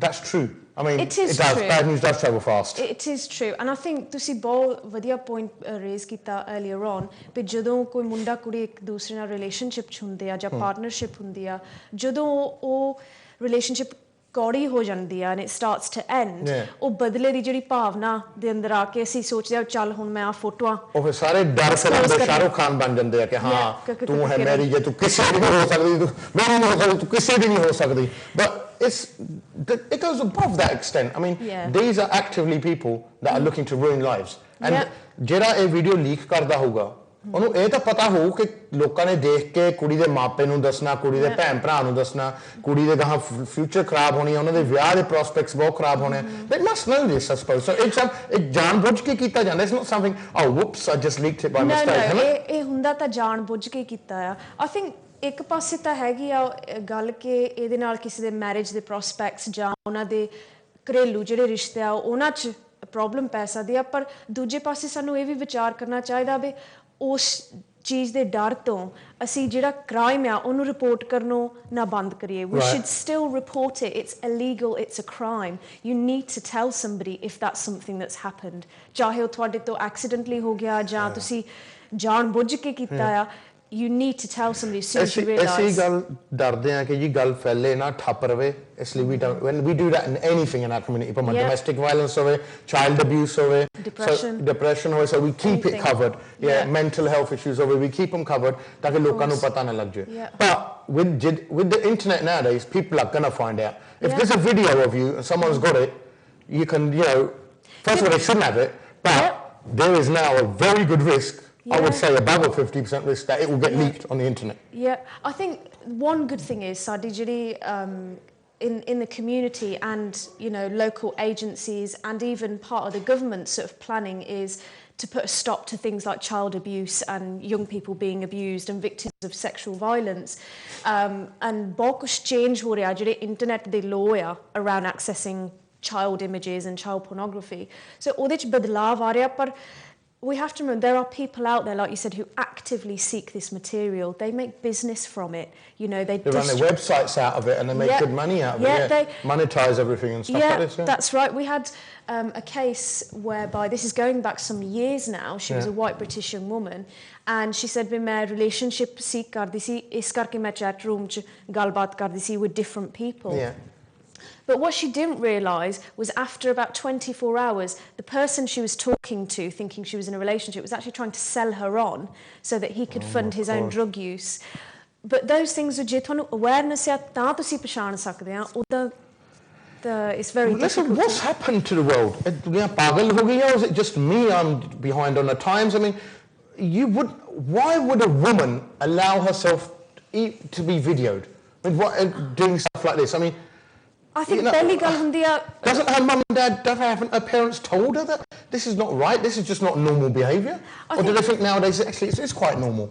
that's true. I mean, it does. True. Bad news does travel fast. It is true, and I think ਤੁਸੀਂ ਬਹੁਤ ਵਧੀਆ point raise ਕੀਤਾ earlier on ਕਿ ਜਦੋਂ ਕੋਈ ਮੁੰਡਾ ਕੁੜੀ ਇੱਕ ਦੂਸਰੇ ਨਾਲ relationship ਚ ਹੁੰਦੇ ਆ ਜਾਂ partnership ਹੁੰਦੀ ਆ ਜਦੋਂ ਉਹ relationship ਕੌੜੀ ਹੋ ਜਾਂਦੀ ਆ and it starts to end ਉਹ ਬਦਲੇ ਦੀ ਜਿਹੜੀ ਭਾਵਨਾ ਦੇ ਅੰਦਰ ਆ ਕੇ ਅਸੀਂ ਸੋਚਦੇ ਆ ਚੱਲ ਹੁਣ ਮੈਂ ਆ ਫੋਟੋਆਂ ਉਹ ਫਿਰ ਸਾਰੇ ਡਰ ਕੇ ਸ਼ਾਹਰੁਖ ਖਾਨ ਬਣ ਜਾਂਦੇ ਆ ਕਿ ਹਾਂ ਤੂੰ ਹੈ ਮੇਰੀ ਜੇ ਤੂੰ ਕਿਸੇ ਦੀ ਨਹੀਂ ਹੋ ਸਕਦੀ ਤੂੰ ਮੇਰੀ ਨਹੀਂ ਹੋ ਸਕਦੀ ਤੂੰ ਕਿਸੇ ਦੀ ਨਹੀਂ ਹੋ ਸਕਦੀ but it's it goes above that extent. I mean, Yeah. these are actively people that are looking to ruin lives. And Yeah. ਜਿਹੜਾ ਇਹ ਵੀਡੀਓ ਲੀਕ ਕਰਦਾ ਹੋਊਗਾ ਉਹਨੂੰ ਇਹ ਤਾਂ ਪਤਾ ਹੋਊ ਕਿ ਲੋਕਾਂ ਨੇ ਦੇਖ ਕੇ ਕੁੜੀ ਦੇ ਮਾਪੇ ਨੂੰ ਦੱਸਣਾ, ਕੁੜੀ ਦੇ ਭੈਣ ਭਰਾ ਨੂੰ ਦੱਸਣਾ, ਕੁੜੀ ਦੇ ਗਾਹਾਂ ਫਿਊਚਰ ਖਰਾਬ ਹੋਣੀ, ਉਹਨਾਂ ਦੇ ਵਿਆਹ ਦੇ ਪ੍ਰੋਸਪੈਕਟਸ ਬਹੁਤ ਖਰਾਬ ਹੋਣੇ. They must know this, I suppose. So ਇੱਕ ਜਾਣਬੁੱਝ ਕੇ ਕੀਤਾ ਜਾਂਦਾ. It's not something, oh whoops, I just leaked it by mistake. No, ਇਹ ਹੁੰਦਾ ਤਾਂ ਜਾਣਬੁੱਝ ਕੇ ਕੀਤਾ ਆ. I think ਇੱਕ ਪਾਸੇ ਤਾਂ ਹੈਗੀ ਆ ਗੱਲ ਕਿ ਇਹਦੇ ਨਾਲ ਕਿਸੇ ਦੇ ਮੈਰਿਜ ਦੇ ਪ੍ਰੋਸਪੈਕਟਸ ਜਾਂ ਉਹਨਾਂ ਦੇ ਘਰੇਲੂ ਜਿਹੜੇ ਰਿਸ਼ਤੇ ਆ ਉਹਨਾਂ 'ਚ ਪ੍ਰੋਬਲਮ ਪੈ ਸਕਦੀ ਆ, ਪਰ ਦੂਜੇ ਪਾਸੇ ਸਾਨੂੰ ਇਹ ਵੀ ਵਿਚਾਰ ਕਰਨਾ ਚਾਹੀਦਾ ਵੀ ਉਸ ਚੀਜ਼ ਦੇ ਡਰ ਤੋਂ ਅਸੀਂ ਜਿਹੜਾ ਕ੍ਰਾਈਮ ਆ ਉਹਨੂੰ ਰਿਪੋਰਟ ਕਰਨੋਂ ਨਾ ਬੰਦ ਕਰੀਏ. We should still report it. It's illegal, it's a crime. You need to tell somebody if that's something that's happened. ਚਾਹੇ ਉਹ ਤੁਹਾਡੇ ਤੋਂ ਐਕਸੀਡੈਂਟਲੀ ਹੋ ਗਿਆ ਜਾਂ ਤੁਸੀਂ ਜਾਣਬੁੱਝ ਕੇ ਕੀਤਾ ਆ. You need to tell somebody as soon as you realise. ਅਸੀਂ ਗੱਲ ਡਰਦੇ ਆ ਕਿ ਜੀ ਗੱਲ ਫੈਲੇ ਨਾ ਠੱਪ ਰਵੇ, ਇਸ ਲਈ when we do that in anything in our community, ਭਾਵੇਂ domestic violence ਹੋਵੇ, child abuse ਹੋਵੇ, depression ਹੋਵੇ, so we keep it covered. Mental health issues ਹੋਵੇ, we keep them covered ਤਾਂ ਕਿ ਲੋਕਾਂ ਨੂੰ ਪਤਾ ਨਾ ਲੱਗ ਜਾਏ. But with the internet nowadays, people are going to find out. If there's a video of you and someone's got it, you can, first of all, they shouldn't have it, but there is now a very good risk, I would say above a 50% risk that it will get leaked on the internet. Yeah, I think one good thing is Sadi Jiri in the community and local agencies and even part of the government sort of planning is to put a stop to things like child abuse and young people being abused and victims of sexual violence. And बहुत कुछ change हो रहा है जिहड़े internet they law uh around accessing child images and child pornography. So ਉਹਦੇ 'ਚ ਬਦਲਾਵ ਆ ਰਿਹਾ, ਪਰ we have to remember there are people out there, like you said, who actively seek this material. They make business from it. They run their websites out of it and they make good money out of it. They monetize everything and stuff like this. Yeah, that's right. We had a case whereby, this is going back some years now, she was a white British young woman, and she said, मैं relationship seek करदी सी, इस करके मैं chat room च गलबात करदी सी with different people. Yeah. But what she didn't realise was after about 24 hours, the person she was talking to, thinking she was in a relationship, was actually trying to sell her on so that he could fund his own drug use. But those things, ਜੇ ਤੁਹਾਨੂੰ awareness ਹੈ ਤਾਂ ਤੁਸੀਂ ਪਛਾਣ ਸਕਦੇ ਆ. It's very difficult. Listen, what's happened to the world? ਪਾਗਲ ਹੋ ਗਈ ਹੈ, or is it just me? I'm behind on the times. I mean, why would a woman allow herself to be videoed? I mean, doing stuff like this? I mean, I think ਪਹਿਲੀ ਗੱਲ ਹੁੰਦੀ ਆ. Doesn't her mum and dad, haven't her parents told her that this is not right, this is just not normal behaviour? Or do they think nowadays actually it's quite normal?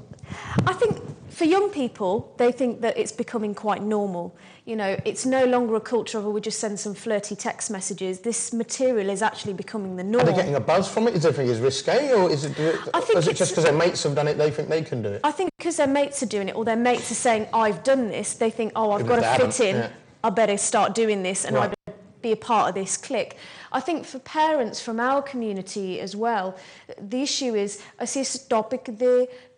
I think for young people, they think that it's becoming quite normal. It's no longer a culture of, we just send some flirty text messages. This material is actually becoming the norm. Are they getting a buzz from it? Is they think it's risque, or is it just because their mates have done it, they think they can do it? I think because their mates are doing it, or their mates are saying, I've done this, they think, oh, I've got to fit in. I better start doing this and I better be a part of this clique. I think for parents from our community as well, the issue is ਅਸੀਂ ਇਸ topic ਦੇ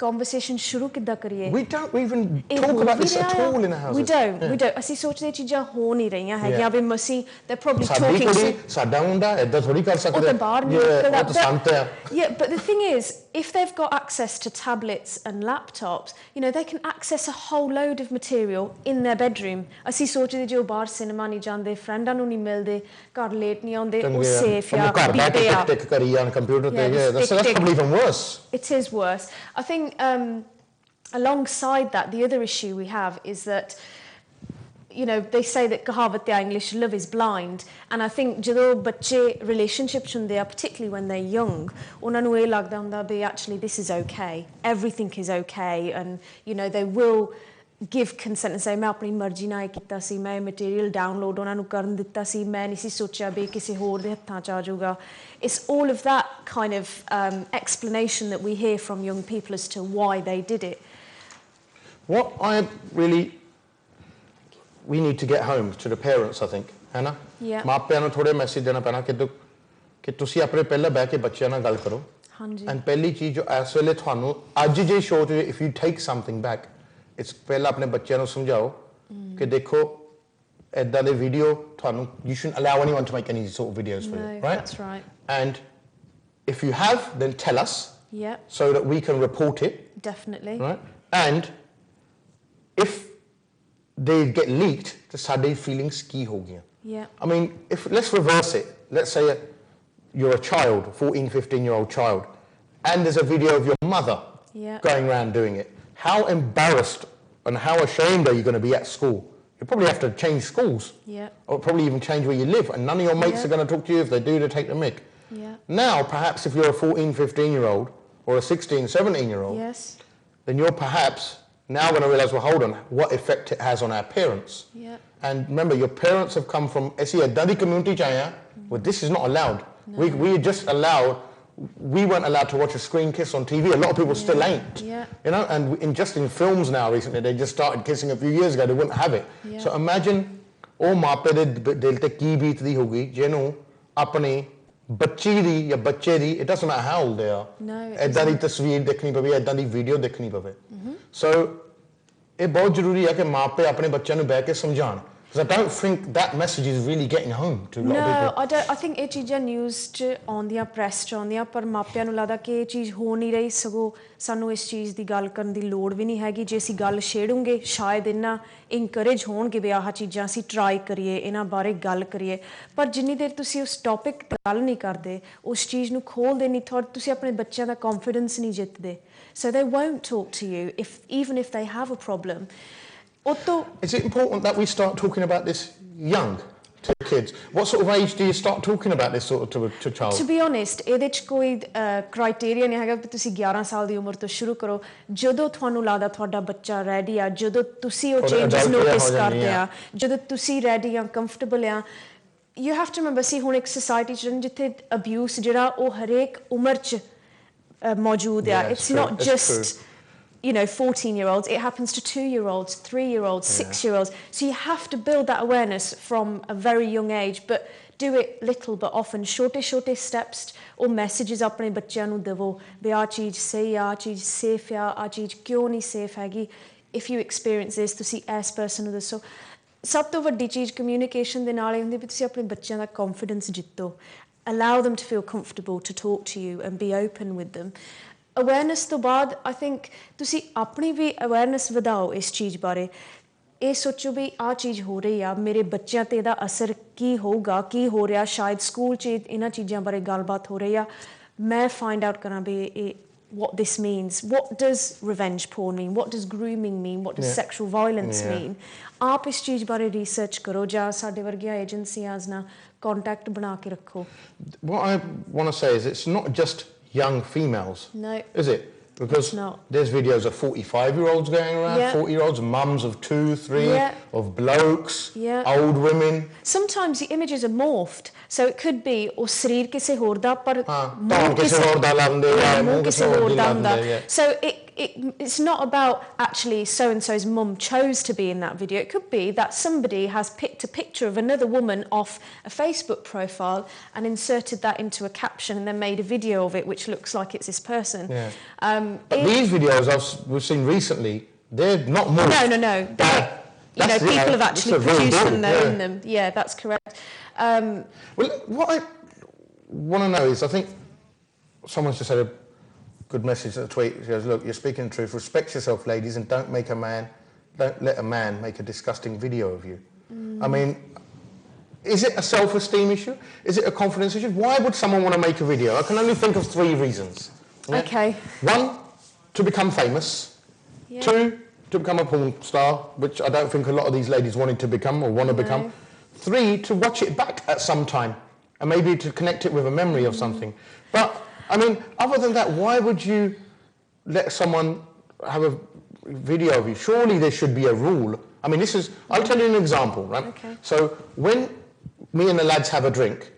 conversation ਸ਼ੁਰੂ ਕਿੱਦਾਂ ਕਰੀਏ? We don't even talk about this at all in our houses. We don't. ਅਸੀਂ ਸੋਚਦੇ ਚੀਜ਼ਾਂ ਹੋ ਨਹੀਂ ਰਹੀਆਂ ਹੈਗੀਆਂ ਵੀ ਮਸੀਂ they're probably talking to ਸਾਡੀ ਕੁੜੀ ਸਾਡਾ ਮੁੰਡਾ ਏਦਾਂ ਥੋੜੀ ਕਰ ਸਕਦੇ. ਉਹ ਤਾਂ ਬਾਹਰ ਨਿਕਲਦਾ. ਉਹ ਤਾਂ ਸੰਤ ਆ. Yeah, but the thing is, if they've got access to tablets and laptops, they can access a whole load of material in their bedroom. ਅਸੀਂ ਸੋਚਦੇ ਜੋ ਬਾਹਰ ਸਿਨੇਮਾ ਨਹੀਂ ਜਾਂਦੇ, ਫਰੈਂਡਾਂ ਨੂੰ ਨਹੀਂ ਮਿਲਦੇ, ਘਰ ਲੇਟ ਨਹੀਂ ਆਉਂਦੇ, ਉਹ safe ਆ, ਬੀਤੇ ਆ. ਟਿਕ ਕਰੀ ਜਾਂ ਕੰਪਿਊਟਰ ਤੇ. That's probably even worse. It is worse. I think alongside that, the other issue we have is that they say that kahavat ya English, love is blind, and I think ਜਦੋਂ ਬੱਚੇ relationships ਹੁੰਦੇ ਆ, particularly when they're young, ਉਹਨਾਂ ਨੂੰ ਇਹ ਲੱਗਦਾ ਹੁੰਦਾ ਵੀ actually this is okay, everything is okay, and they will give consent and say ਮੈਂ ਆਪਣੀ ਮਰਜ਼ੀ ਨਾਲ ਕੀਤਾ ਸੀ, ਮੈਂ ਮਟੀਰੀਅਲ ਡਾਊਨਲੋਡ ਉਹਨਾਂ ਨੂੰ ਕਰਨ ਦਿੱਤਾ ਸੀ, ਮੈਂ ਨਹੀਂ ਸੀ ਸੋਚਿਆ ਵੀ ਕਿਸੇ ਹੋਰ ਦੇ ਹੱਥਾਂ 'ਚ ਆ ਜਾਊਗਾ. It's all of that kind of explanation that we hear from young people as to why they did it. What we need to get home to the parents, I think, Hannah. Yeah. ਮਾਪਿਆਂ ਨੂੰ ਥੋੜੇ message ਦੇਣਾ ਪੈਣਾ ਕਿ ਤੁਸੀਂ ਆਪਣੇ ਪਹਿਲਾਂ ਬਹਿ ਕੇ ਬੱਚਿਆਂ ਨਾਲ ਗੱਲ ਕਰੋ. ਹਾਂਜੀ. And ਪਹਿਲੀ ਚੀਜ਼ ਜੋ ਇਸ ਵੇਲੇ ਤੁਹਾਨੂੰ ਅੱਜ ਜੇ ਸ਼ੋਅ 'ਚ if you take something back, it's ਪਹਿਲਾਂ ਆਪਣੇ ਬੱਚਿਆਂ ਨੂੰ ਸਮਝਾਓ ਕਿ ਦੇਖੋ ਏਦਾਂ ਦੇ ਵੀਡੀਓ ਤੁਹਾਨੂੰ you shouldn't allow anyone to make any sort of videos for you, right? That's right. And if you have, then tell us. Yeah. So that we can report it. Definitely. Right? And if they get leaked, the ਸਾਡੇ feelings ਕੀ ਹੋ ਗਈਆਂ? Yeah. I mean, let's reverse it. Let's say you're a child, 14, 15-year-old child, and there's a video of your mother going around doing it. How embarrassed and how ashamed are you going to be at school? You probably have to change schools. Yeah. Or probably even change where you live, and none of your mates are going to talk to you. If they do, they take the mick. Yeah. Now, perhaps if you're a 14, 15-year-old or a 16, 17-year-old, Yes. then you're perhaps now going to realise, well, hold on, what effect it has on our parents. Yeah. And remember, your parents have come from a daddy community chaya, well, this is not allowed. No. We weren't allowed to watch a screen kiss on TV. A lot of people still ain't. Yeah. You know, and just in films now recently, they just started kissing a few years ago, they wouldn't have it. Yeah. So imagine, ਉਹ ਮਾਪੇ ਦੇ ਦਿਲ ਤੇ ਕੀ ਬੀਤਦੀ ਹੋਗੀ ਜਿਹਨੂੰ ਆਪਣੀ ਬੱਚੀ ਦੀ ਜਾਂ ਬੱਚੇ ਦੀ, it doesn't matter how old they are, ਏਦਾਂ ਦੀ ਤਸਵੀਰ ਦੇਖਣੀ ਪਵੇ, ਏਦਾਂ ਦੀ ਵੀਡੀਓ ਦੇਖਣੀ ਪਵੇ. So ਇਹ ਬਹੁਤ ਜ਼ਰੂਰੀ ਹੈ ਕਿ ਮਾਪੇ ਆਪਣੇ ਬੱਚਿਆਂ ਨੂੰ ਬਹਿ ਕੇ ਸਮਝਾਉਣ. Because I don't think that message is really getting home to a lot of people. No, I don't. I think ਇਹ ਚੀਜ਼ਾਂ ਨਿਊਜ਼ 'ਚ ਆਉਂਦੀਆਂ, ਪ੍ਰੈਸ 'ਚ ਆਉਂਦੀਆਂ, ਪਰ ਮਾਪਿਆਂ ਨੂੰ ਲੱਗਦਾ ਕਿ ਇਹ ਚੀਜ਼ ਹੋ ਨਹੀਂ ਰਹੀ, ਸਗੋਂ ਸਾਨੂੰ ਇਸ ਚੀਜ਼ ਦੀ ਗੱਲ ਕਰਨ ਦੀ ਲੋੜ ਵੀ ਨਹੀਂ ਹੈਗੀ. ਜੇ ਅਸੀਂ ਗੱਲ ਛੇੜੂਗੇ ਸ਼ਾਇਦ ਇਹਨਾਂ ਇਨਕਰੇਜ ਹੋਣਗੇ ਵੀ ਆਹ ਚੀਜ਼ਾਂ ਅਸੀਂ ਟਰਾਈ ਕਰੀਏ, ਇਹਨਾਂ ਬਾਰੇ ਗੱਲ ਕਰੀਏ. ਪਰ ਜਿੰਨੀ ਦੇਰ ਤੁਸੀਂ ਉਸ ਟੌਪਿਕ 'ਤੇ ਗੱਲ ਨਹੀਂ ਕਰਦੇ, ਉਸ ਚੀਜ਼ ਨੂੰ ਖੋਲ੍ਹਦੇ ਨਹੀਂ, ਤੁਸੀਂ ਆਪਣੇ ਬੱਚਿਆਂ ਦਾ ਕੌਨਫੀਡੈਂਸ ਨਹੀਂ ਜਿੱਤਦੇ. So they won't talk to you even if they have a problem. Is it important that we start talking about this young to kids? What sort of age do you start talking about this sort of to child? To be honest, ਇਹਦੇ 'ਚ ਕੋਈ criteria ਨਹੀਂ ਹੈਗਾ ਕਿ ਤੁਸੀਂ 11 ਸਾਲ ਦੀ ਉਮਰ ਤੋਂ ਸ਼ੁਰੂ ਕਰੋ. ਜਦੋਂ ਤੁਹਾਨੂੰ ਲੱਗਦਾ ਤੁਹਾਡਾ ਬੱਚਾ ਰੈਡੀ ਆ, ਜਦੋਂ ਤੁਸੀਂ ਉਹ ਚੇਂਜਸ ਨੋਟਿਸ ਕਰਦੇ ਆ, ਜਦੋਂ ਤੁਸੀਂ ਰੈਡੀ ਆ, ਕੰਫਰਟੇਬਲ ਆ. You have to remember, see, ਹੁਣ ਇੱਕ ਸੋਸਾਇਟੀ 'ਚ ਜਿੱਥੇ ਅਬਿਊਸ ਜਿਹੜਾ ਉਹ ਹਰੇਕ ਉਮਰ 'ਚ ਮੌਜੂਦ ਆ. It's not just 14-year-olds, it happens to 2-year-olds, 3-year-olds, 6-year-olds. So you have to build that awareness from a very young age, but do it little but often. Shorte steps or messages ਆਪਣੇ ਬੱਚਿਆਂ ਨੂੰ ਦੇਵੋ ਵੀ ਆਹ ਚੀਜ਼ ਸਹੀ ਆ, ਆਹ ਚੀਜ਼ ਸੇਫ ਆ, ਆਹ ਚੀਜ਼ ਕਿਉਂ ਨਹੀਂ ਸੇਫ ਹੈਗੀ. If you experience this, ਤੁਸੀਂ ਇਸ person ਨੂੰ ਦੱਸੋ. ਸਭ ਤੋਂ ਵੱਡੀ ਚੀਜ਼ ਕਮਿਊਨੀਕੇਸ਼ਨ ਦੇ ਨਾਲ ਇਹ ਹੁੰਦੀ ਵੀ ਤੁਸੀਂ ਆਪਣੇ ਬੱਚਿਆਂ ਦਾ confidence ਜਿੱਤੋ. Allow them to feel comfortable to talk to you and be open with them. Awareness ਤੋਂ ਬਾਅਦ ਆਈ ਥਿੰਕ ਤੁਸੀਂ ਆਪਣੀ ਵੀ ਅਵੇਅਰਨੈਸ ਵਧਾਓ ਇਸ ਚੀਜ਼ ਬਾਰੇ. ਇਹ ਸੋਚੋ ਵੀ ਆਹ ਚੀਜ਼ ਹੋ ਰਹੀ ਆ, ਮੇਰੇ ਬੱਚਿਆਂ 'ਤੇ ਇਹਦਾ ਅਸਰ ਕੀ ਹੋਊਗਾ, ਕੀ ਹੋ ਰਿਹਾ, ਸ਼ਾਇਦ ਸਕੂਲ 'ਚ ਇਹਨਾਂ ਚੀਜ਼ਾਂ ਬਾਰੇ ਗੱਲਬਾਤ ਹੋ ਰਹੀ ਆ. ਮੈਂ ਫਾਈਂਡ ਆਊਟ ਕਰਾਂ ਵੀ ਇਹ what this means. What does revenge porn mean? What does grooming mean? What does sexual violence mean? ਆਪ ਇਸ ਚੀਜ਼ ਬਾਰੇ ਰਿਸਰਚ ਕਰੋ ਜਾਂ ਸਾਡੇ ਵਰਗੀਆਂ ਏਜੰਸੀਆਂ ਨਾਲ ਕੰਟੈਕਟ ਬਣਾ ਕੇ ਰੱਖੋ. What I want to say is it's not just young females. No. Is it? Because there's videos of 45-year-olds going around, 40-year-olds, mums of 2, 3, of blokes, old women. Sometimes the images are morphed. So it could be or ਸਰੀਰ ਕਿਸੇ ਹੋਰ ਦਾ ਪਰ ਮੂੰਹ ਕਿਸੇ ਹੋਰ ਦਾ ਲਾਉਂਦੇ ਆ, ਮੂੰਹ ਕਿਸੇ ਹੋਰ ਦਾ ਹੁੰਦਾ. So it's not about actually so-and-so's mum chose to be in that video. It could be that somebody has picked a picture of another woman off a Facebook profile and inserted that into a caption and then made a video of it which looks like it's this person. But these videos we've seen recently, they're not more. No. People have actually produced them, they're in them. Yeah, that's correct. Well, what I want to know is, I think someone's just had a good message at the tweet. She goes, look, you're speaking the truth. Respect yourself, ladies, and don't let a man make a disgusting video of you. I mean, is it a self-esteem issue? Is it a confidence issue? Why would someone want to make a video? I can only think of 3 reasons. Yeah? Okay. 1, to become famous. 2, to become a porn star, which I don't think a lot of these ladies wanted to become or want to become. 3, to watch it back at some time and maybe to connect it with a memory of something. But I mean, other than that, why would you let someone have a video of you? Surely there should be a rule. I mean, I'll tell you an example, right? Okay. So when me and the lads have a drink,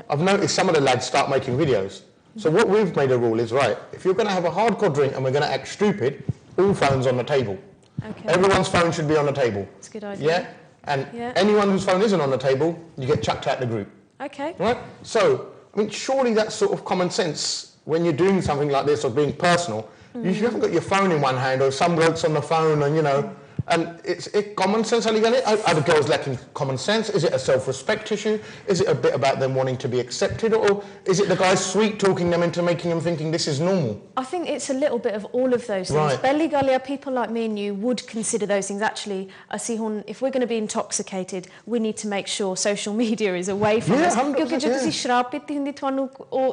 I've noticed some of the lads start making videos. So what we've made a rule is, right, if you're going to have a hardcore drink and we're going to act stupid, all phones on the table. Okay. Everyone's phone should be on the table. That's a good idea. Yeah? And anyone whose phone isn't on the table, you get chucked out the group. Okay. Right? So, I mean, surely that's sort of common sense when you're doing something like this or being personal. You haven't got your phone in one hand or some blokes on the phone and, And it's common sense, are the girls lacking common sense? Is it a self-respect issue? Is it a bit about them wanting to be accepted? Or is it the guys sweet-talking them into making them thinking this is normal? I think it's a little bit of all of those things. Belly Galia, people like me and you would consider those things. Actually, if we're going to be intoxicated, we need to make sure social media is away from us. Because ਜਦੋਂ ਤੁਸੀਂ ਸ਼ਰਾਬ ਪੀਤੀ ਹੁੰਦੀ ਤੁਹਾਨੂੰ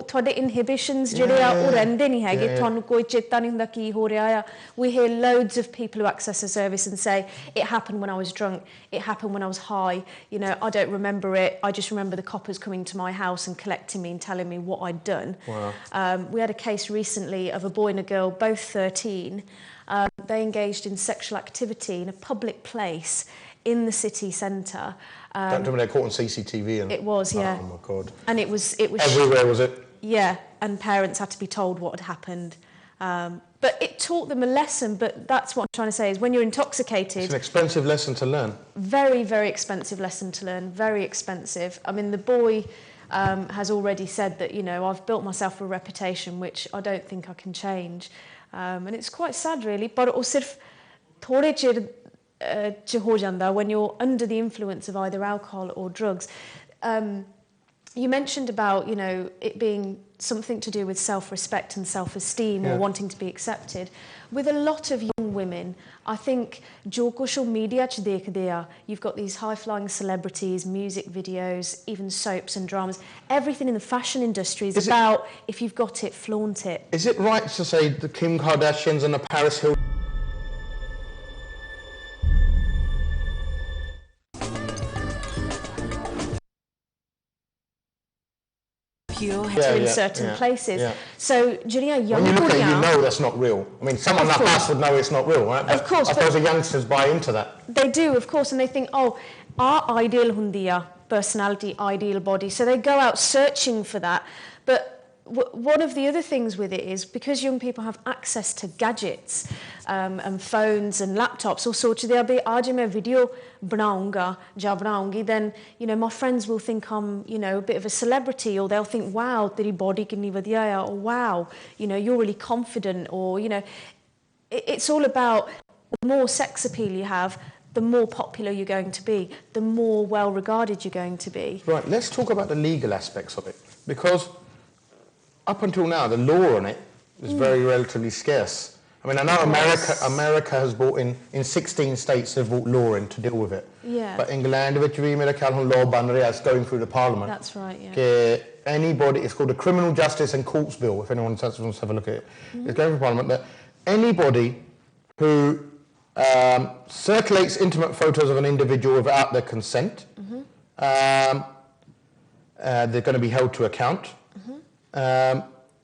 ਤੁਹਾਡੇ inhibitions ਜਿਹੜੇ ਆ ਉਹ ਰਹਿੰਦੇ ਨਹੀਂ ਹੈਗੇ ਤੁਹਾਨੂੰ ਕੋਈ ਚੇਤਾ ਨਹੀਂ ਹੁੰਦਾ ਕੀ ਹੋ ਰਿਹਾ ਆ. We hear loads of people who access the service and say it happened when I was drunk, it happened when I was high, you know, I don't remember it, I just remember the coppers coming to my house and collecting me and telling me what I'd done. We had a case recently of a boy and a girl, both 13. They engaged in sexual activity in a public place in the city centre. Don't tell me they're caught on CCTV. It was, yeah. Oh my God. And it was everywhere, was it? Yeah, and parents had to be told what had happened. But it taught them a lesson, but that's what I'm trying to say, is when you're intoxicated... It's an expensive lesson to learn. Very, very expensive lesson to learn, very expensive. I mean, the boy has already said that, you know, I've built myself a reputation which I don't think I can change. And it's quite sad, really. But ਉਹ ਸਿਰਫ ਥੋੜੇ ਚਿਰ ਚ ਹੋ ਜਾਂਦਾ when you're under the influence of either alcohol or drugs. You mentioned about, you know, it being something to do with self-respect and self-esteem or wanting to be accepted. With a lot of young women, I think jo social media ch dekhde aa, you've got these high-flying celebrities, music videos, even soaps and dramas. Everything in the fashion industry is about, if you've got it, flaunt it. Is it right to say the Kim Kardashians and the Paris Hilton... in certain places. So, young when you look at it, you know that's not real. I mean, someone like us would know it's not real, right? But of course. I suppose the youngsters buy into that. They do, of course, and they think, oh, our ideal hundiya personality, ideal body. So they go out searching for that. But one of the other things with it is because young people have access to gadgets and phones and laptops, or sort of they'll be, aaj main video banaungi, then, you know, my friends will think I'm, you know, a bit of a celebrity, or they'll think, wow, teri body kinni vadiya hai, or wow, you know, you're really confident, or, you know, it's all about the more sex appeal you have, the more popular you're going to be, the more well regarded you're going to be. Right, let's talk about the legal aspects of it, because up until now, the law on it is very relatively scarce. I mean, I know America has brought in 16 states have brought law in to deal with it. Yeah. But England, which we made a law ban is going through the parliament. That's right, yeah. Anybody, it's called the Criminal Justice and Courts Bill, if anyone wants to have a look at it. It's going through parliament that anybody who circulates intimate photos of an individual without their consent, they're going to be held to account.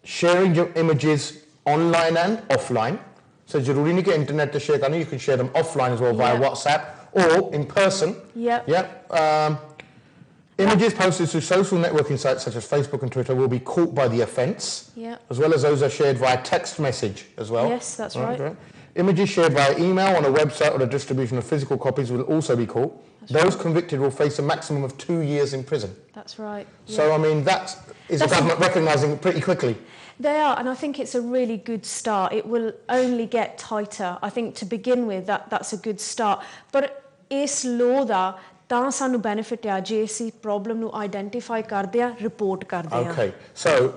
Sharing your images online and offline. So jaruri nahi ki internet te share karni, you can share them offline as well via WhatsApp or in person. Images posted to social networking sites such as Facebook and Twitter will be caught by the offence, as well as those are shared via text message as well. Yes, that's right. Images shared via email on a website or the distribution of physical copies will also be caught. Those convicted will face a maximum of 2 years in prison. That's right. So, I mean, that is the government recognising it pretty quickly. They are, and I think it's a really good start. It will only get tighter. I think to begin with, that's a good start. But is law da ਤਾਂ ਸਾਨੂੰ benefit ਆ ਜੇ ਅਸੀਂ problem ਨੂੰ identify ਕਰਦੇ ਆ, report ਕਰਦੇ ਆ. Okay, so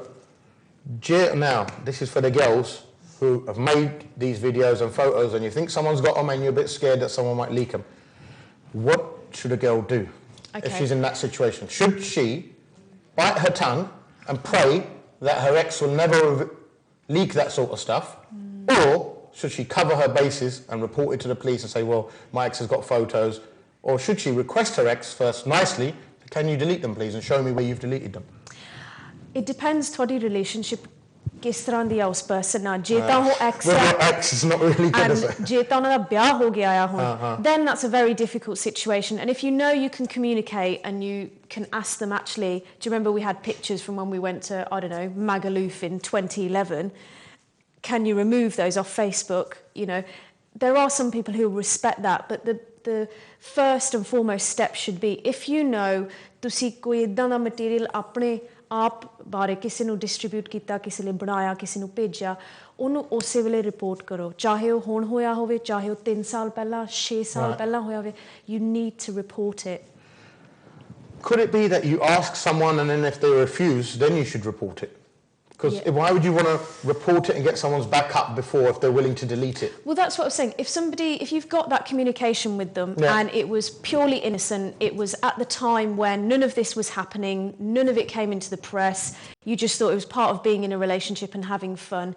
now this is for the girls who have made these videos and photos and you think someone's got them and you're a bit scared that someone might leak them. What should a girl do if she's in that situation? Should she bite her tongue and pray that her ex will never leak that sort of stuff? Or should she cover her bases and report it to the police and say, well, my ex has got photos? Or should she request her ex first nicely, can you delete them please and show me where you've deleted them? It depends ਤੁਹਾਡੀ relationship ਕਿਸ ਤਰ੍ਹਾਂ ਦੀ ਆ ਉਸ person ਨਾਲ. ਜੇ ਤਾਂ ਉਹ ex is not really good, is it? ਜੇ ਤਾਂ ਉਹਨਾਂ ਦਾ ਵਿਆਹ ਹੋ ਗਿਆ ਆ ਹੁਣ, then that's a very difficult situation. And if you know you can communicate and you can ask them actually, do you remember we had pictures from when we went to, I don't know, Magaluf in 2011? Can you remove those off Facebook? You know, there are some people who respect that, but the first and foremost step should be, if you know ਤੁਸੀਂ ਕੋਈ ਇਦਾਂ ਦਾ material ਆਪਣੇ ਆਪ ਬਾਰੇ ਕਿਸੇ ਨੂੰ distribute ਕੀਤਾ, ਕਿਸੇ ਲਈ ਬਣਾਇਆ, ਕਿਸੇ ਨੂੰ ਭੇਜਿਆ, ਉਹਨੂੰ ਉਸੇ ਵੇਲੇ ਰਿਪੋਰਟ ਕਰੋ, ਚਾਹੇ ਉਹ ਹੁਣ ਹੋਇਆ ਹੋਵੇ, ਚਾਹੇ ਉਹ 3 ਸਾਲ ਪਹਿਲਾਂ 6 ਸਾਲ ਪਹਿਲਾਂ ਹੋਇਆ ਹੋਵੇ. You need to report it. Could it be that you ask someone and then if they refuse, then you should report it? Because why would you want to report it and get someone's back up before if they're willing to delete it? Well, that's what I was saying. If you've got that communication with them and it was purely innocent, it was at the time when none of this was happening, none of it came into the press, you just thought it was part of being in a relationship and having fun.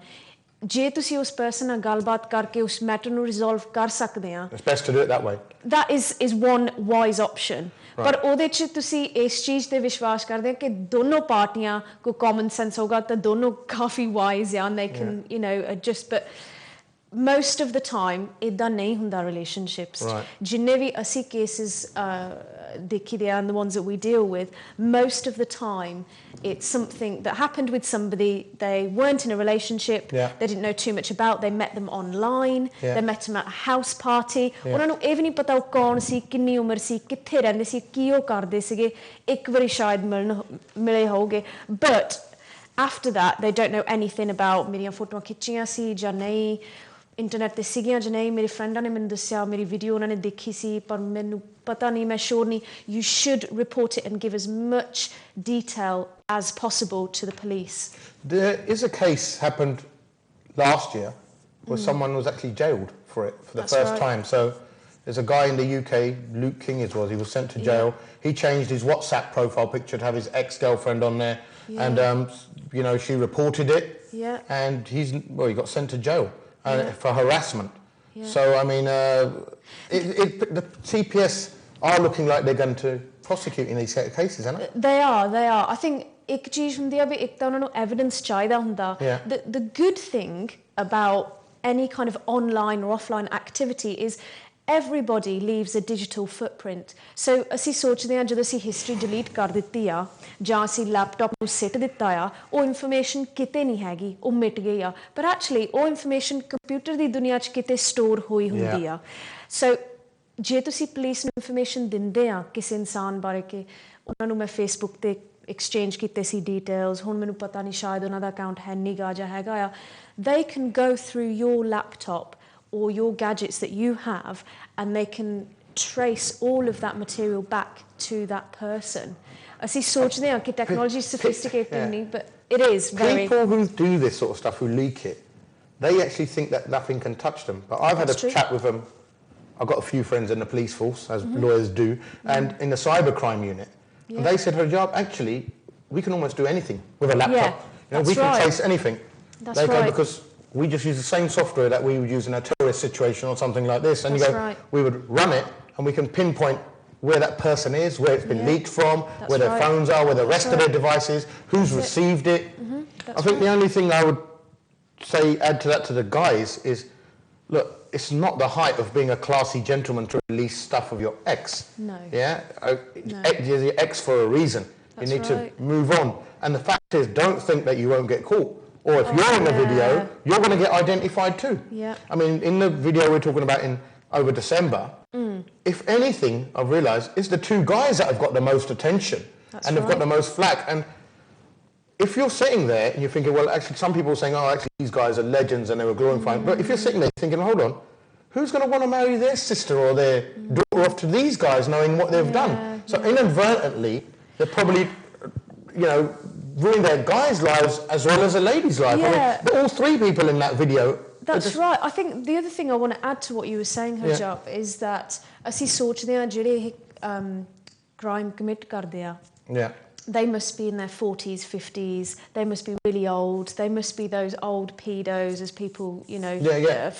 ਜੇ ਤੁਸੀਂ ਉਸ person ਨਾਲ ਗੱਲਬਾਤ ਕਰਕੇ ਉਸ matter ਨੂੰ resolve ਕਰ ਸਕਦੇ ਆ, It's best to do it that way. that is one wise option. ਪਰ ਉਹਦੇ 'ਚ ਤੁਸੀਂ ਇਸ ਚੀਜ਼ ਤੇ ਵਿਸ਼ਵਾਸ ਕਰਦੇ ਆ ਕਿ ਦੋਨੋਂ ਪਾਰਟੀਆਂ ਕੋ ਕਾਮਨ ਸੈਂਸ ਹੋਗਾ ਤਾਂ ਦੋਨੋਂ ਕਾਫੀ ਵਾਈਜ਼ ਆ, they can you know adjust. But most of the time ਇੱਦਾਂ ਨਹੀਂ ਹੁੰਦਾ relationships. ਜਿੰਨੇ ਵੀ ਅਸੀਂ cases ਦੇਖੀ ਦੇ and the ones that we deal with, most of the time it's something that happened with somebody, they weren't in a relationship, they didn't know too much about, they met them online, they met them at a house party, ਉਹਨਾਂ ਨੂੰ ਇਹ ਵੀ ਨਹੀਂ ਪਤਾ ਉਹ ਕੌਣ ਸੀ, ਕਿੰਨੀ ਉਮਰ ਸੀ, ਕਿੱਥੇ ਰਹਿੰਦੇ ਸੀ, ਕੀ ਉਹ ਕਰਦੇ ਸੀਗੇ, ਇੱਕ ਵਾਰੀ ਸ਼ਾਇਦ ਮਿਲੇ ਹੋਗੇ, but after that they don't know anything about ਮੇਰੀਆਂ ਫੋਟੋਆਂ ਖਿੱਚੀਆਂ ਸੀ ਜਾਂ ਨਹੀਂ, ਇੰਟਰਨੈਟ ਤੇ ਸੀਗੀਆਂ ਜਾਂ ਨਹੀਂ, ਮੇਰੇ ਫਰੈਂਡਾਂ ਨੇ ਮੈਨੂੰ ਦੱਸਿਆ, ਮੇਰੀ ਵੀਡੀਓ ਉਹਨਾਂ ਨੇ ਦੇਖੀ ਸੀ ਪਰ ਮੈਨੂੰ ਪਤਾ ਨਹੀਂ, ਮੈਂ ਸ਼ੋਰ ਨਹੀਂ. You should report it and give as much detail as possible to the police. There is a case happened last year where someone was actually jailed for it for the first time. So there's a guy in the UK, Luke King he was sent to jail. He changed his WhatsApp profile picture to have his ex-girlfriend on there, and you know, she reported it, and he got sent to jail for harassment. So I mean, the CPS are looking like they're going to prosecute in these cases, aren't they? They are. I think ਇੱਕ ਚੀਜ਼ ਹੁੰਦੀ ਆ ਵੀ ਇੱਕ ਤਾਂ ਉਹਨਾਂ ਨੂੰ evidence ਚਾਹੀਦਾ ਹੁੰਦਾ. The good thing about any kind of online or offline activity is everybody leaves a digital footprint. So ਅਸੀਂ ਸੋਚਦੇ ਹਾਂ ਜਦੋਂ ਅਸੀਂ ਹਿਸਟਰੀ ਡਿਲੀਟ ਕਰ ਦਿੱਤੀ ਆ ਜਾਂ ਅਸੀਂ ਲੈਪਟਾਪ ਨੂੰ ਸਿੱਟ ਦਿੱਤਾ ਆ, ਉਹ ਇਨਫੋਰਮੇਸ਼ਨ ਕਿਤੇ ਨਹੀਂ ਹੈਗੀ, ਉਹ ਮਿਟ ਗਈ ਆ, ਪਰ ਐਕਚੁਅਲੀ ਉਹ ਇਨਫੋਰਮੇਸ਼ਨ ਕੰਪਿਊਟਰ ਦੀ ਦੁਨੀਆ 'ਚ ਕਿਤੇ ਸਟੋਰ ਹੋਈ ਹੁੰਦੀ ਆ. ਸੋ ਜੇ ਤੁਸੀਂ ਪੁਲਿਸ ਨੂੰ ਇਨਫੋਰਮੇਸ਼ਨ ਦਿੰਦੇ ਆ ਕਿਸੇ ਇਨਸਾਨ ਬਾਰੇ ਕਿ ਉਹਨਾਂ ਨੂੰ ਮੈਂ ਫੇਸਬੁੱਕ ਤੇ ਐਕਸਚੇਂਜ ਕੀਤੇ ਸੀ ਡੀਟੇਲਸ, ਹੁਣ ਮੈਨੂੰ ਪਤਾ ਨਹੀਂ ਸ਼ਾਇਦ ਉਹਨਾਂ ਦਾ ਅਕਾਊਂਟ ਹੈ ਨਹੀਂ ਗਾ ਜਾਂ ਹੈਗਾ ਆ, they can go through your laptop or your gadgets that you have and they can trace all of that material back to that person. ਅਸੀਂ ਸੋਚਦੇ ਹਾਂ ਕਿ technology is sophisticated ਨਹੀਂ, but it is very... People who do this sort of stuff, who leak it, they actually think that nothing can touch them. But I've had a chat with them. I've got a few friends in the police force, as lawyers do, and in the cybercrime unit. And they said, Rajab, actually, we can almost do anything with a laptop. You know, we can trace anything. That's right. Because we just use the same software that we would use in a terrorist situation or something like this. And we would run it and we can pinpoint where that person is, where it's been leaked from, where their phones are, where the rest of their devices, who's received it. I think the only thing I would say, add to that to the guys is, look, it's not the height of being a classy gentleman to release stuff of your ex. No. Yeah? You're your ex for a reason. You need to move on. And the fact is, don't think that you won't get caught. Or if you're in the video, you're going to get identified too. I mean, in the video we're talking about over December, if anything, I've realised, it's the two guys that have got the most attention and have got the most flack. And if you're sitting there and you're thinking, well, actually, some people are saying, oh, actually, these guys are legends and they were glorifying. But if you're sitting there thinking, hold on, who's going to want to marry their sister or their daughter off to these guys knowing what they've done? So inadvertently, they're probably, you know, ruin their guys' lives as well as a lady's life. I mean, all three people in that video. That's right. I think the other thing I want to add to what you were saying, Hajab, is that ਅਸੀਂ ਸੋਚਦੇ ਹਾਂ ਜਿਹੜੇ ਇਹ crime commit ਕਰਦੇ ਆ, they must be in their 40s, 50s, they must be really old, they must be those old pedos, as people, you know,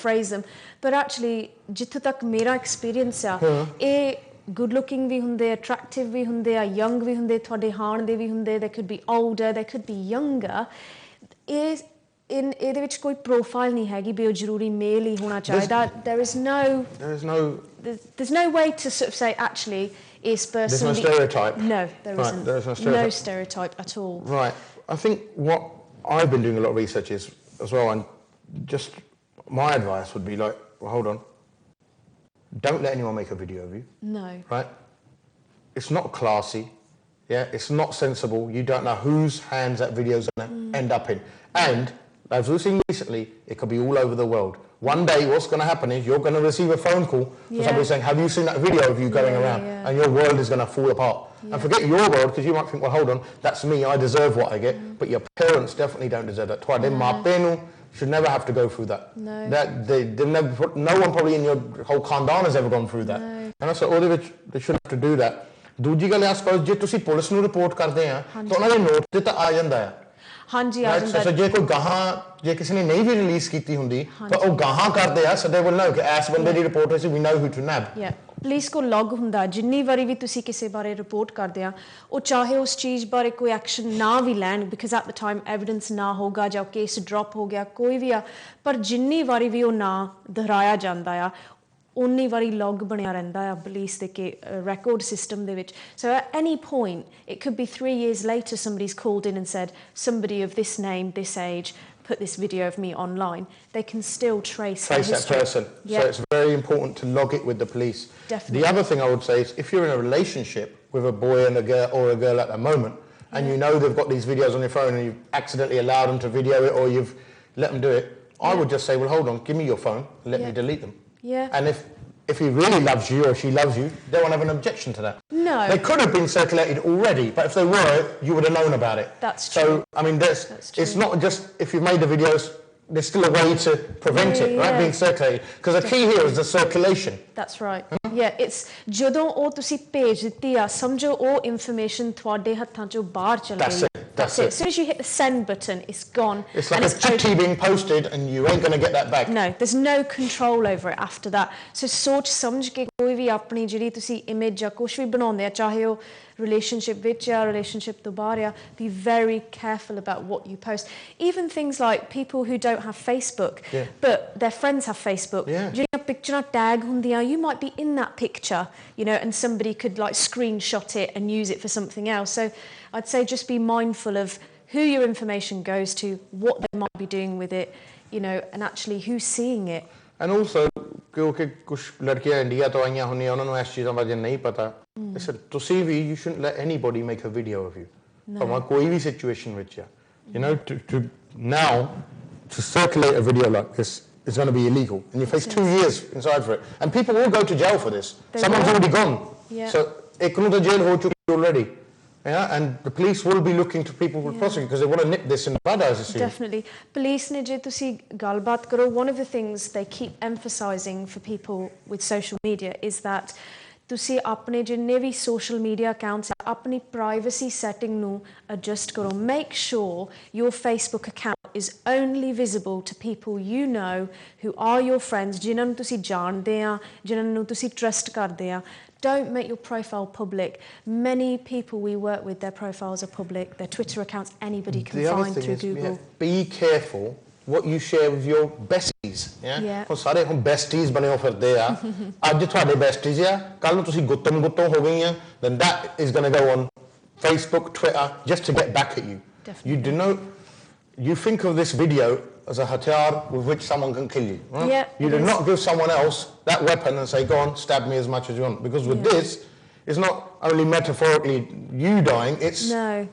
phrase them. But actually, ਜਿੱਥੋਂ ਤੱਕ ਮੇਰਾ experience ਆ, ਇਹ good looking ਵੀ ਹੁੰਦੇ, attractive ਵੀ ਹੁੰਦੇ ਆ, young ਵੀ ਹੁੰਦੇ, ਤੁਹਾਡੇ ਹਾਣ ਦੇ ਵੀ ਹੁੰਦੇ, they could be older, they could be younger. ਇਹਦੇ ਵਿੱਚ ਕੋਈ profile ਨਹੀਂ ਹੈਗੀ ਵੀ ਉਹ ਜ਼ਰੂਰੀ male ਹੀ ਹੋਣਾ ਚਾਹੀਦਾ. There's no way to sort of say, actually, is person... There's no stereotype. No, there isn't. There is no stereotype at all. Right. I think what I've been doing a lot of research is as well, and just my advice would be like, well, hold on. Don't let anyone make a video of you. No. Right? It's not classy. Yeah, it's not sensible. You don't know whose hands that video's going to end up in. And as we've seen recently, it could be all over the world. One day what's going to happen is you're going to receive a phone call from somebody saying, have you seen that video of you going around? And your world is going to fall apart. And forget your world, because you might think, well, hold on, that's me, I deserve what I get. But your parents definitely don't deserve that. Should never have to go through that. No. No one probably in your whole khandan has ever gone through that. And so they shouldn't have to do that. ਦੂਜੀ ਗੱਲ ਆਸ ਪਾਸ ਜੇ ਤੁਸੀਂ police ਨੂੰ report ਕਰਦੇ ਆ ਤਾਂ ਉਹਨਾਂ ਦੇ ਨੋਟ ਤੇ ਤਾਂ ਆ ਜਾਂਦਾ ਆ ਹਾਂਜੀ ਆ ਜਾਂਦਾ ਸੋ ਜੇ ਕੋਈ ਗਾਹਾਂ ਜੇ ਕਿਸੇ ਨੇ ਨਹੀਂ ਵੀ ਰਿਲੀਜ਼ ਕੀਤੀ ਹੁੰਦੀ ਤਾਂ ਉਹ ਗਾਹਾਂ ਕਰਦੇ ਆ ਸਦੇ will know ਕਿ ਐਸ ਬੰਦੇ ਦੀ ਰਿਪੋਰਟ ਹੋਈ ਸੀ we know who to nab police ਕੋ ਲੌਗ ਹੁੰਦਾ ਜਿੰਨੀ ਵਾਰੀ ਵੀ ਤੁਸੀਂ ਕਿਸੇ ਬਾਰੇ ਰਿਪੋਰਟ ਕਰਦੇ ਆ ਉਹ ਚਾਹੇ ਉਸ ਚੀਜ਼ ਬਾਰੇ ਕੋਈ ਐਕਸ਼ਨ ਨਾ ਵੀ ਲੈਣ because at the time evidence ਨਾ ਹੋਗਾ ਜਾਂ ਕੇਸ ਡ੍ਰੌਪ ਹੋ ਗਿਆ ਕੋਈ ਵੀ ਆ ਪਰ ਜਿੰਨੀ ਵਾਰੀ ਵੀ ਉਹ ਨਾ ਦੁਹਰਾਇਆ ਜਾਂਦਾ ਆ ਉਨੀ ਵਾਰੀ log ਬਣਿਆ ਰਹਿੰਦਾ ਆ ਪੁਲਿਸ ਦੇ record system ਦੇ ਵਿੱਚ so at any point it could be 3 years later somebody's called in and said somebody of this name this age put this video of me online they can still trace that person so it's very important to log it with the police. Definitely. The other thing I would say is if you're in a relationship with a boy and a girl or a girl at the moment and you know they've got these videos on your phone and you've accidentally allowed them to video it or you've let them do it I would just say well hold on give me your phone and let me delete them. And if he really loves you or she loves you, they won't have an objection to that. No. They could have been circulated already, but if they were, you would have known about it. That's true. So, I mean, it's not just if you've made the videos, there's still a way to prevent it, right, being circulated. Because the key here is the circulation. That's right. Yeah, it's ਜਦੋਂ ਉਹ ਤੁਸੀਂ ਭੇਜ ਦਿੱਤੀ ਆ ਸਮਝੋ ਉਹ information ਤੁਹਾਡੇ ਹੱਥਾਂ ਚੋਂ ਬਾਹਰ ਚਲ ਗਈ That's it. As soon as you hit the send button, it's gone. It's like a chitti being posted and you ain't going to get that back. No, there's no control over it after that. So ਸੋਚ ਸਮਝ ਕੇ ਕੋਈ ਵੀ ਆਪਣੀ ਜਿਹੜੀ ਤੁਸੀਂ image ਜਾਂ ਕੁਝ ਵੀ ਬਣਾਉਂਦੇ ਆ ਚਾਹੇ ਉਹ relationship ਵਿੱਚ ਆ relationship ਤੋਂ ਬਾਹਰ ਆ be very careful about what you post. Even things like people who don't have Facebook but their friends have Facebook. ਜਿਹੜੀਆਂ ਪਿਕਚਰਾਂ ਟੈਗ ਹੁੰਦੀਆਂ you might be in that picture, you know, and somebody could like screenshot it and use it for something else. So I'd say just be mindful of who your information goes to, what they might be doing with it, you know, and actually who's seeing it. And also, ਕਿਉਂਕਿ ਕੁਝ ਲੜਕੀਆਂ India ਤੋਂ ਆਈਆਂ ਹੁੰਦੀਆਂ ਉਹਨਾਂ ਨੂੰ ਇਸ ਚੀਜ਼ਾਂ ਬਾਰੇ ਨਹੀਂ ਪਤਾ listen ਤੁਸੀਂ ਵੀ you shouldn't let anybody make a video of you ਭਾਵੇਂ ਕੋਈ ਵੀ situation ਵਿੱਚ ਆ you know to now to circulate a video like this is going to be illegal and you face 2 years inside for it and people will go to jail for this. Someone's already gone so ਇੱਕ ਨੂੰ ਤਾਂ ਜੇਲ੍ਹ ਹੋ ਚੁੱਕੀ already. Yeah, and the police will be looking to people who prosecute because they want to nip this in the bud, I assume. Definitely. Police ne je tusi galbaat karo, one of the things they keep emphasizing for people with social media is that tusi apne jinne vi social media accounts apni privacy setting nu adjust karo. Make sure your Facebook account is only visible to people you know who are your friends, jinan nu tusi jaande a, jinan nu tusi trust karde a. Don't make your profile public. Many people we work with, their profiles are public, their Twitter accounts, anybody can find through Google. Be careful what you share with your besties. ਹੁਣ ਸਾਰੇ ਹੁਣ besties ਬਣੇ ਹੋ ਫਿਰਦੇ ਆ ਅੱਜ ਤੁਹਾਡੇ besties ਆ ਕੱਲ ਨੂੰ ਤੁਸੀਂ ਗੁੱਤਮ ਹੋ ਗਈਆਂ then that is going to go on Facebook, Twitter just to get back at you. Definitely. You do not you think of this video as a hatyar with which someone can kill you. Right? You do not give someone else that weapon and say, go on, stab me as much as you want. Because with this, it's not only metaphorically you dying, it's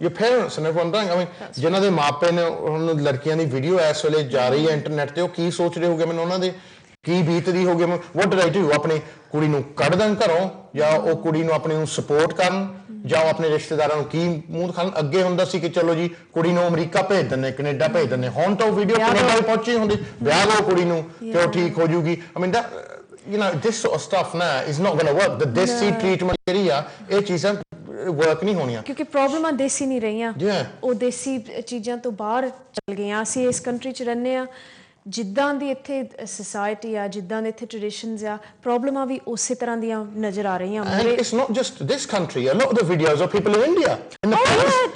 your parents and everyone dying. I mean, ਜਿਨ੍ਹਾਂ ਦੇ ਮਾਪੇ ਨੇ ਉਹਨਾਂ ਲੜਕੀਆਂ ਦੀ video ਇਸ ਵੇਲੇ ਜਾ ਰਹੀ ਹੈ ਇੰਟਰਨੈਟ ਤੇ ਉਹ ਕੀ ਸੋਚ ਰਹੇ ਹੋਗੇ ਮੈਨੂੰ ਉਹਨਾਂ ਦੇ ਕੀ ਬੀਤਦੀ ਹੋਗੇ what did I do ਆਪਣੀ ਕੁੜੀ ਨੂੰ ਕੱਢ ਦੇਣ ਘਰੋਂ ਜਾਂ ਉਹ ਕੁੜੀ ਨੂੰ ਆਪਣੀ ਨੂੰ ਸਪੋਰਟ ਕਰਨ ਜਾਂ ਆਪਣੇ ਰਿਸ਼ਤੇਦਾਰਾਂ ਨੂੰ ਕੀ ਮੂੰਹ ਦਿਖਾਉਣ ਅੱਗੇ ਹੁੰਦਾ ਸੀ ਕਿ ਚਲੋ ਜੀ ਕੁੜੀ ਨੂੰ ਅਮਰੀਕਾ ਭੇਜ ਦਿੰਦੇ ਕੈਨੇਡਾ ਭੇਜ ਦਿੰਦੇ ਹੁਣ ਤਾਂ ਉਹ ਵੀਡੀਓ ਕੈਨੇਡਾ ਹੀ ਪਹੁੰਚੀ ਹੁੰਦੀ ਵਿਆਹ ਲਓ ਕੁੜੀ ਨੂੰ ਤੇ ਉਹ ਠੀਕ ਹੋ ਜੂਗੀ I mean that you know this sort of stuff now is not going to work the desi treatment ਜਿਹੜੀ ਆ ਇਹ ਚੀਜ਼ਾਂ work ਨਹੀਂ ਹੋਣੀਆਂ ਕਿਉਂਕਿ ਪ੍ਰੋਬਲਮਾਂ ਦੇਸੀ ਨਹੀਂ ਰਹੀਆਂ ਉਹ ਦੇਸੀ ਚੀਜ਼ਾਂ ਤੋਂ ਬਾਹਰ ਚਲ ਗਈਆਂ ਅਸੀਂ ਇਸ ਕੰਟਰੀ 'ਚ ਰਹਿੰਦੇ ਆ ਜਿੱਦਾਂ ਦੀ ਇੱਥੇ ਸੋਸਾਇਟੀ ਆ ਜਿੱਦਾਂ ਦੇ ਇੱਥੇ ਟ੍ਰੈਡੀਸ਼ਨਸ ਆ ਪ੍ਰੋਬਲਮਾਂ ਵੀ ਉਸੇ ਤਰ੍ਹਾਂ ਦੀਆਂ ਨਜ਼ਰ ਆ ਰਹੀਆਂ and it's not just this country a lot of the videos are people in India in the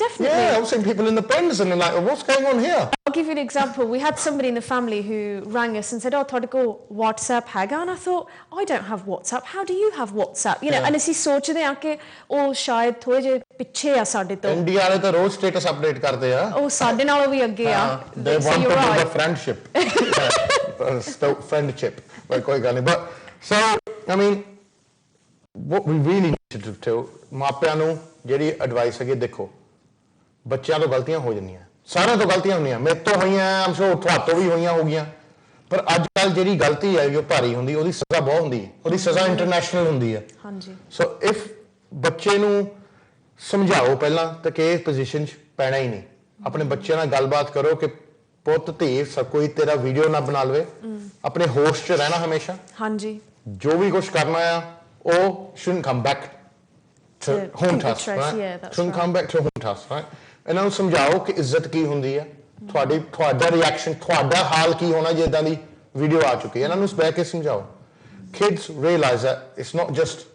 definitely I've seen people in the pens and they're like what's going on here I'll give you an example we had somebody in the family who rang us and said oh ਤੁਹਾਡੇ ਕੋਲ WhatsApp ਹੈਗਾ and I thought I don't have WhatsApp how do you have WhatsApp you know and ਅਸੀਂ ਸੋਚਦੇ ਆ ਕਿ ਉਹ ਸ਼ਾਇਦ ਥੋੜੇ ਜਿਹੇ ਪਿੱਛੇ ਆ ਸਾਡੇ ਤੋਂ ਇੰਡੀਆ ਵਾਲੇ ਤਾਂ ਰੋਜ਼ ਸਟੇਟਸ ਅਪਡੇਟ ਕਰਦੇ ਆ ਉਹ ਸਾਡੇ ਨਾਲੋਂ ਵੀ ਅੱਗੇ ਆ they want to build a friendship friendship but so I mean what we really need to do ਮਾਪਿਆਂ ਨੂੰ ਜਿਹੜੀ ਐਡਵਾਈਸ ਹੈਗੀ ਦੇਖੋ ਬੱਚਿਆਂ ਤੋਂ ਗਲਤੀਆਂ ਹੋ ਜਾਂਦੀਆਂ ਸਾਰਿਆਂ ਤੋਂ ਗਲਤੀਆਂ ਹੁੰਦੀਆਂ ਮੇਰੇ ਤੋਂ ਹੋਈਆਂ ਆਮ ਸ਼ੋਰ ਤੁਹਾਤੋਂ ਵੀ ਹੋਈਆਂ ਹੋਗੀਆਂ ਪਰ ਅੱਜ ਕੱਲ੍ਹ ਜਿਹੜੀ ਗਲਤੀ ਹੈ ਜੋ ਭਾਰੀ ਹੁੰਦੀ ਉਹਦੀ ਸਜ਼ਾ ਬਹੁਤ ਹੁੰਦੀ ਹੈ ਉਹਦੀ ਸਜ਼ਾ ਇੰਟਰਨੈਸ਼ਨਲ ਹੁੰਦੀ ਹੈ ਹਾਂਜੀ ਸੋ ਇਫ ਬੱਚੇ ਨੂੰ ਸਮਝਾਓ ਪਹਿਲਾਂ ਤਾਂ ਕਿ ਇਸ ਪੋਜੀਸ਼ਨ 'ਚ ਪੈਣਾ ਹੀ ਨਹੀਂ ਆਪਣੇ ਬੱਚਿਆਂ ਨਾਲ ਗੱਲਬਾਤ ਕਰੋ ਕਿ ਪੁੱਤ ਧੀ ਸਭ ਕੋਈ ਤੇਰਾ ਵੀਡੀਓ ਨਾ ਬਣਾ ਲਵੇ ਆਪਣੇ ਹੋਸ਼ 'ਚ ਰਹਿਣਾ ਹਮੇਸ਼ਾ ਹਾਂਜੀ ਜੋ ਵੀ ਕੁਝ ਕਰਨਾ ਆ ਉਹ shouldn't come back to haunt us, right? Shouldn't come back to haunt us, right? ਇਹਨਾਂ ਨੂੰ ਸਮਝਾਓ ਕਿ ਇੱਜ਼ਤ ਕੀ ਹੁੰਦੀ ਹੈ ਤੁਹਾਡਾ ਰਿਐਕਸ਼ਨ ਤੁਹਾਡਾ ਹਾਲ ਕੀ ਹੋਣਾ ਜੇ ਇਦਾਂ ਦੀ ਵੀਡੀਓ ਆ ਚੁੱਕੀ ਹੈ ਇਹਨਾਂ ਨੂੰ ਬਹਿ ਕੇ ਸਮਝਾਓ kids realize that it's not just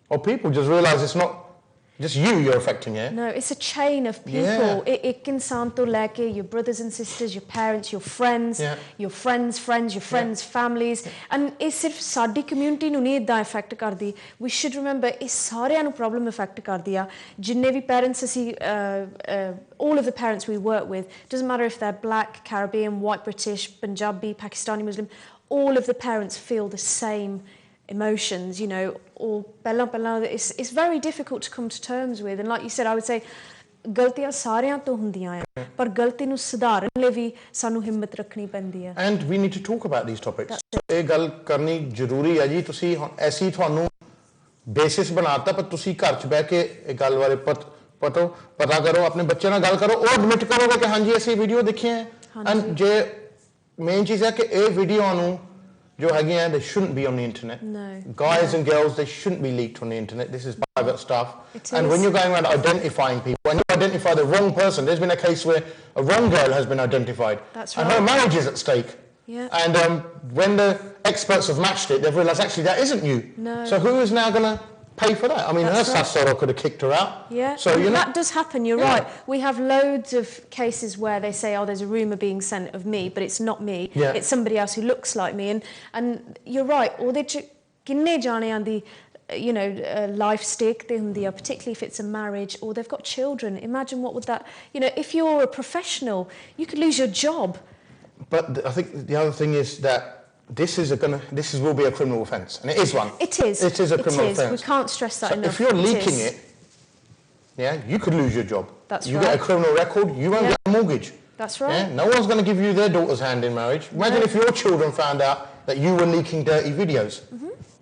or people just realize it's not just you're affecting it. No, it's a chain of people. Ek insan to leke your brothers and sisters, your parents, your friends, your friends' friends, your friends' families. And it's sirf saadi community nu nahi idda affect kardi. We should remember is sareyan nu problem affect kardi a. Jinne vi parents asi all of the parents we work with, doesn't matter if they're black, Caribbean, white, British, Punjabi, Pakistani, Muslim, all of the parents feel the same emotions, you know, or pehla it's very difficult to come to terms with. And like you said, I would say ਗਲਤੀਆਂ ਸਾਰਿਆਂ ਤੋਂ ਹੁੰਦੀਆਂ ਆ ਪਰ ਗਲਤੀ ਨੂੰ ਸੁਧਾਰਨ ਲਈ ਵੀ ਸਾਨੂੰ ਹਿੰਮਤ ਰੱਖਣੀ ਪੈਂਦੀ ਹੈ and we need to talk about these topics ਇਹ ਗੱਲ ਕਰਨੀ ਜ਼ਰੂਰੀ ਹੈ ਜੀ ਤੁਸੀਂ ਹੁਣ ਐਸੀ ਤੁਹਾਨੂੰ ਬੇਸਿਸ ਬਣਾਤਾ ਪਰ ਤੁਸੀਂ ਘਰ 'ਚ ਬਹਿ ਕੇ ਇਹ ਗੱਲ ਬਾਰੇ ਪਤਾ ਕਰੋ ਆਪਣੇ ਬੱਚਿਆਂ ਨਾਲ ਗੱਲ ਕਰੋ ਉਹ ਐਡਮਿਟ ਕਰੋਗੇ ਕਿ ਹਾਂਜੀ ਅਸੀਂ ਵੀਡੀਓ ਦੇਖੀਆਂ ਹੈ ਐਂਡ ਜੇ ਮੇਨ ਚੀਜ਼ ਹੈ ਕਿ ਇਹ ਵੀਡੀਓ ਨੂੰ they shouldn't be on the internet. No. Guys and girls, they shouldn't be leaked on the internet. This is private stuff. And when you're going around identifying people, when you identify the wrong person, there's been a case where a wrong girl has been identified. That's right. And her marriage is at stake. Yeah. And when the experts have matched it, they've realised actually that isn't you. No. So who is now going to pay for that? I mean, her Sassoro could have kicked her out. Yeah, so, you know, that does happen, you're right. We have loads of cases where they say, oh, there's a rumour being sent of me, but it's not me. It's somebody else who looks like me. And you're right, or kinne jane andi, you know, life stake te hundi hai, particularly if it's a marriage or they've got children. Imagine what would that, you know, if you're a professional, you could lose your job. But I think the other thing is that this will be a criminal offence, and it is one. It is. It is a criminal offence. We can't stress that enough. If you're leaking it, you could lose your job. That's right. You get a criminal record, you won't get a mortgage. That's right. Yeah? No one's going to give you their daughter's hand in marriage. Imagine if your children found out that you were leaking dirty videos.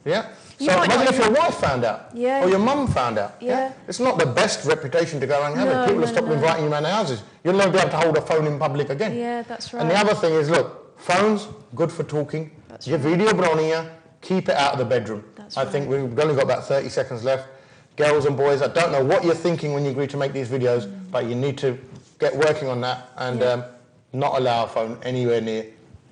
Yeah. So imagine if your wife found out, or your mum found out. Yeah. It's not the best reputation to go around having. People will stop inviting you around their houses. You'll never be able to hold a phone in public again. Yeah, that's right. And the other thing is, look, phones good for talking. Your video brownia, keep it out of the bedroom. I think we've only got about 30 seconds left. Girls and boys, I don't know what you're thinking when you agree to make these videos, but you need to get working on that and not allow a phone anywhere near.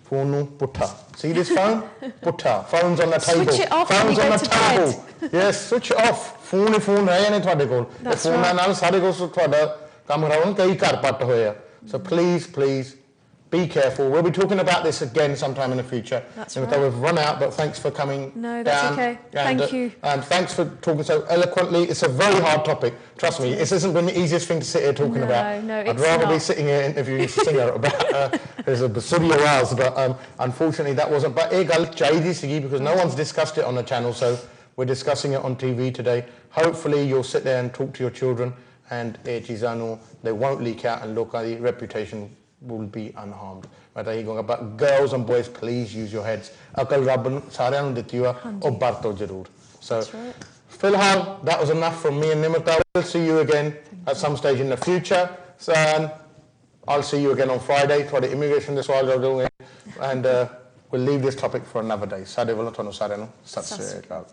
Phone putta. See this phone? Putta. Phone's on the table. Switch it off. Phone's on the table. Yes, switch it off. Phone hai nahi ਤੁਹਾਡੇ ਕੋਲ. Phone ਨਾਲ ਸਾਰੇ ਕੋਲ ਤੁਹਾਡਾ ਕੰਮ ਖਰਾਬ ਕਈ ਘਰ ਪੱਟ ਹੋਏ ਆ. So please be careful. We'll be talking about this again sometime in the future. That's right. We've run out, but thanks for coming. No, that's okay. Thank you. And thanks for talking so eloquently. It's a very hard topic. Trust me, this hasn't been the easiest thing to sit here talking about. No, it's I'd rather not. be sitting here interviewing a singer about there's a Basuri Araz, but unfortunately that wasn't. But ਇਹ ਗੱਲ ਚਾਹੀਦੀ ਸੀਗੀ because no one's discussed it on the channel, so we're discussing it on TV today. Hopefully you'll sit there and talk to your children and ਇਹ ਚੀਜ਼ਾਂ ਨੂੰ they won't leak out and ਲੋਕਾਂ ਦੀ reputation will be unharmed. But girls and boys, please use your heads. Akal Rabb ਸਾਰਿਆਂ ਨੂੰ ਦਿੱਤੀ ਹੋਆ ਉਹ ਵਰਤੋ ਜ਼ਰੂਰ. So ਫਿਲਹਾਲ that was enough from me and Nimita. We'll see you again at some stage in the future. So I'll see you again on Friday. ਤੁਹਾਡੇ immigration ਦੇ ਸਵਾਲ ਜਵਾਬ and we'll leave this topic for another day. ਸਾਡੇ ਵੱਲੋਂ ਤੁਹਾਨੂੰ ਸਾਰਿਆਂ ਨੂੰ ਸਤਿ ਸ਼੍ਰੀ ਅਕਾਲ.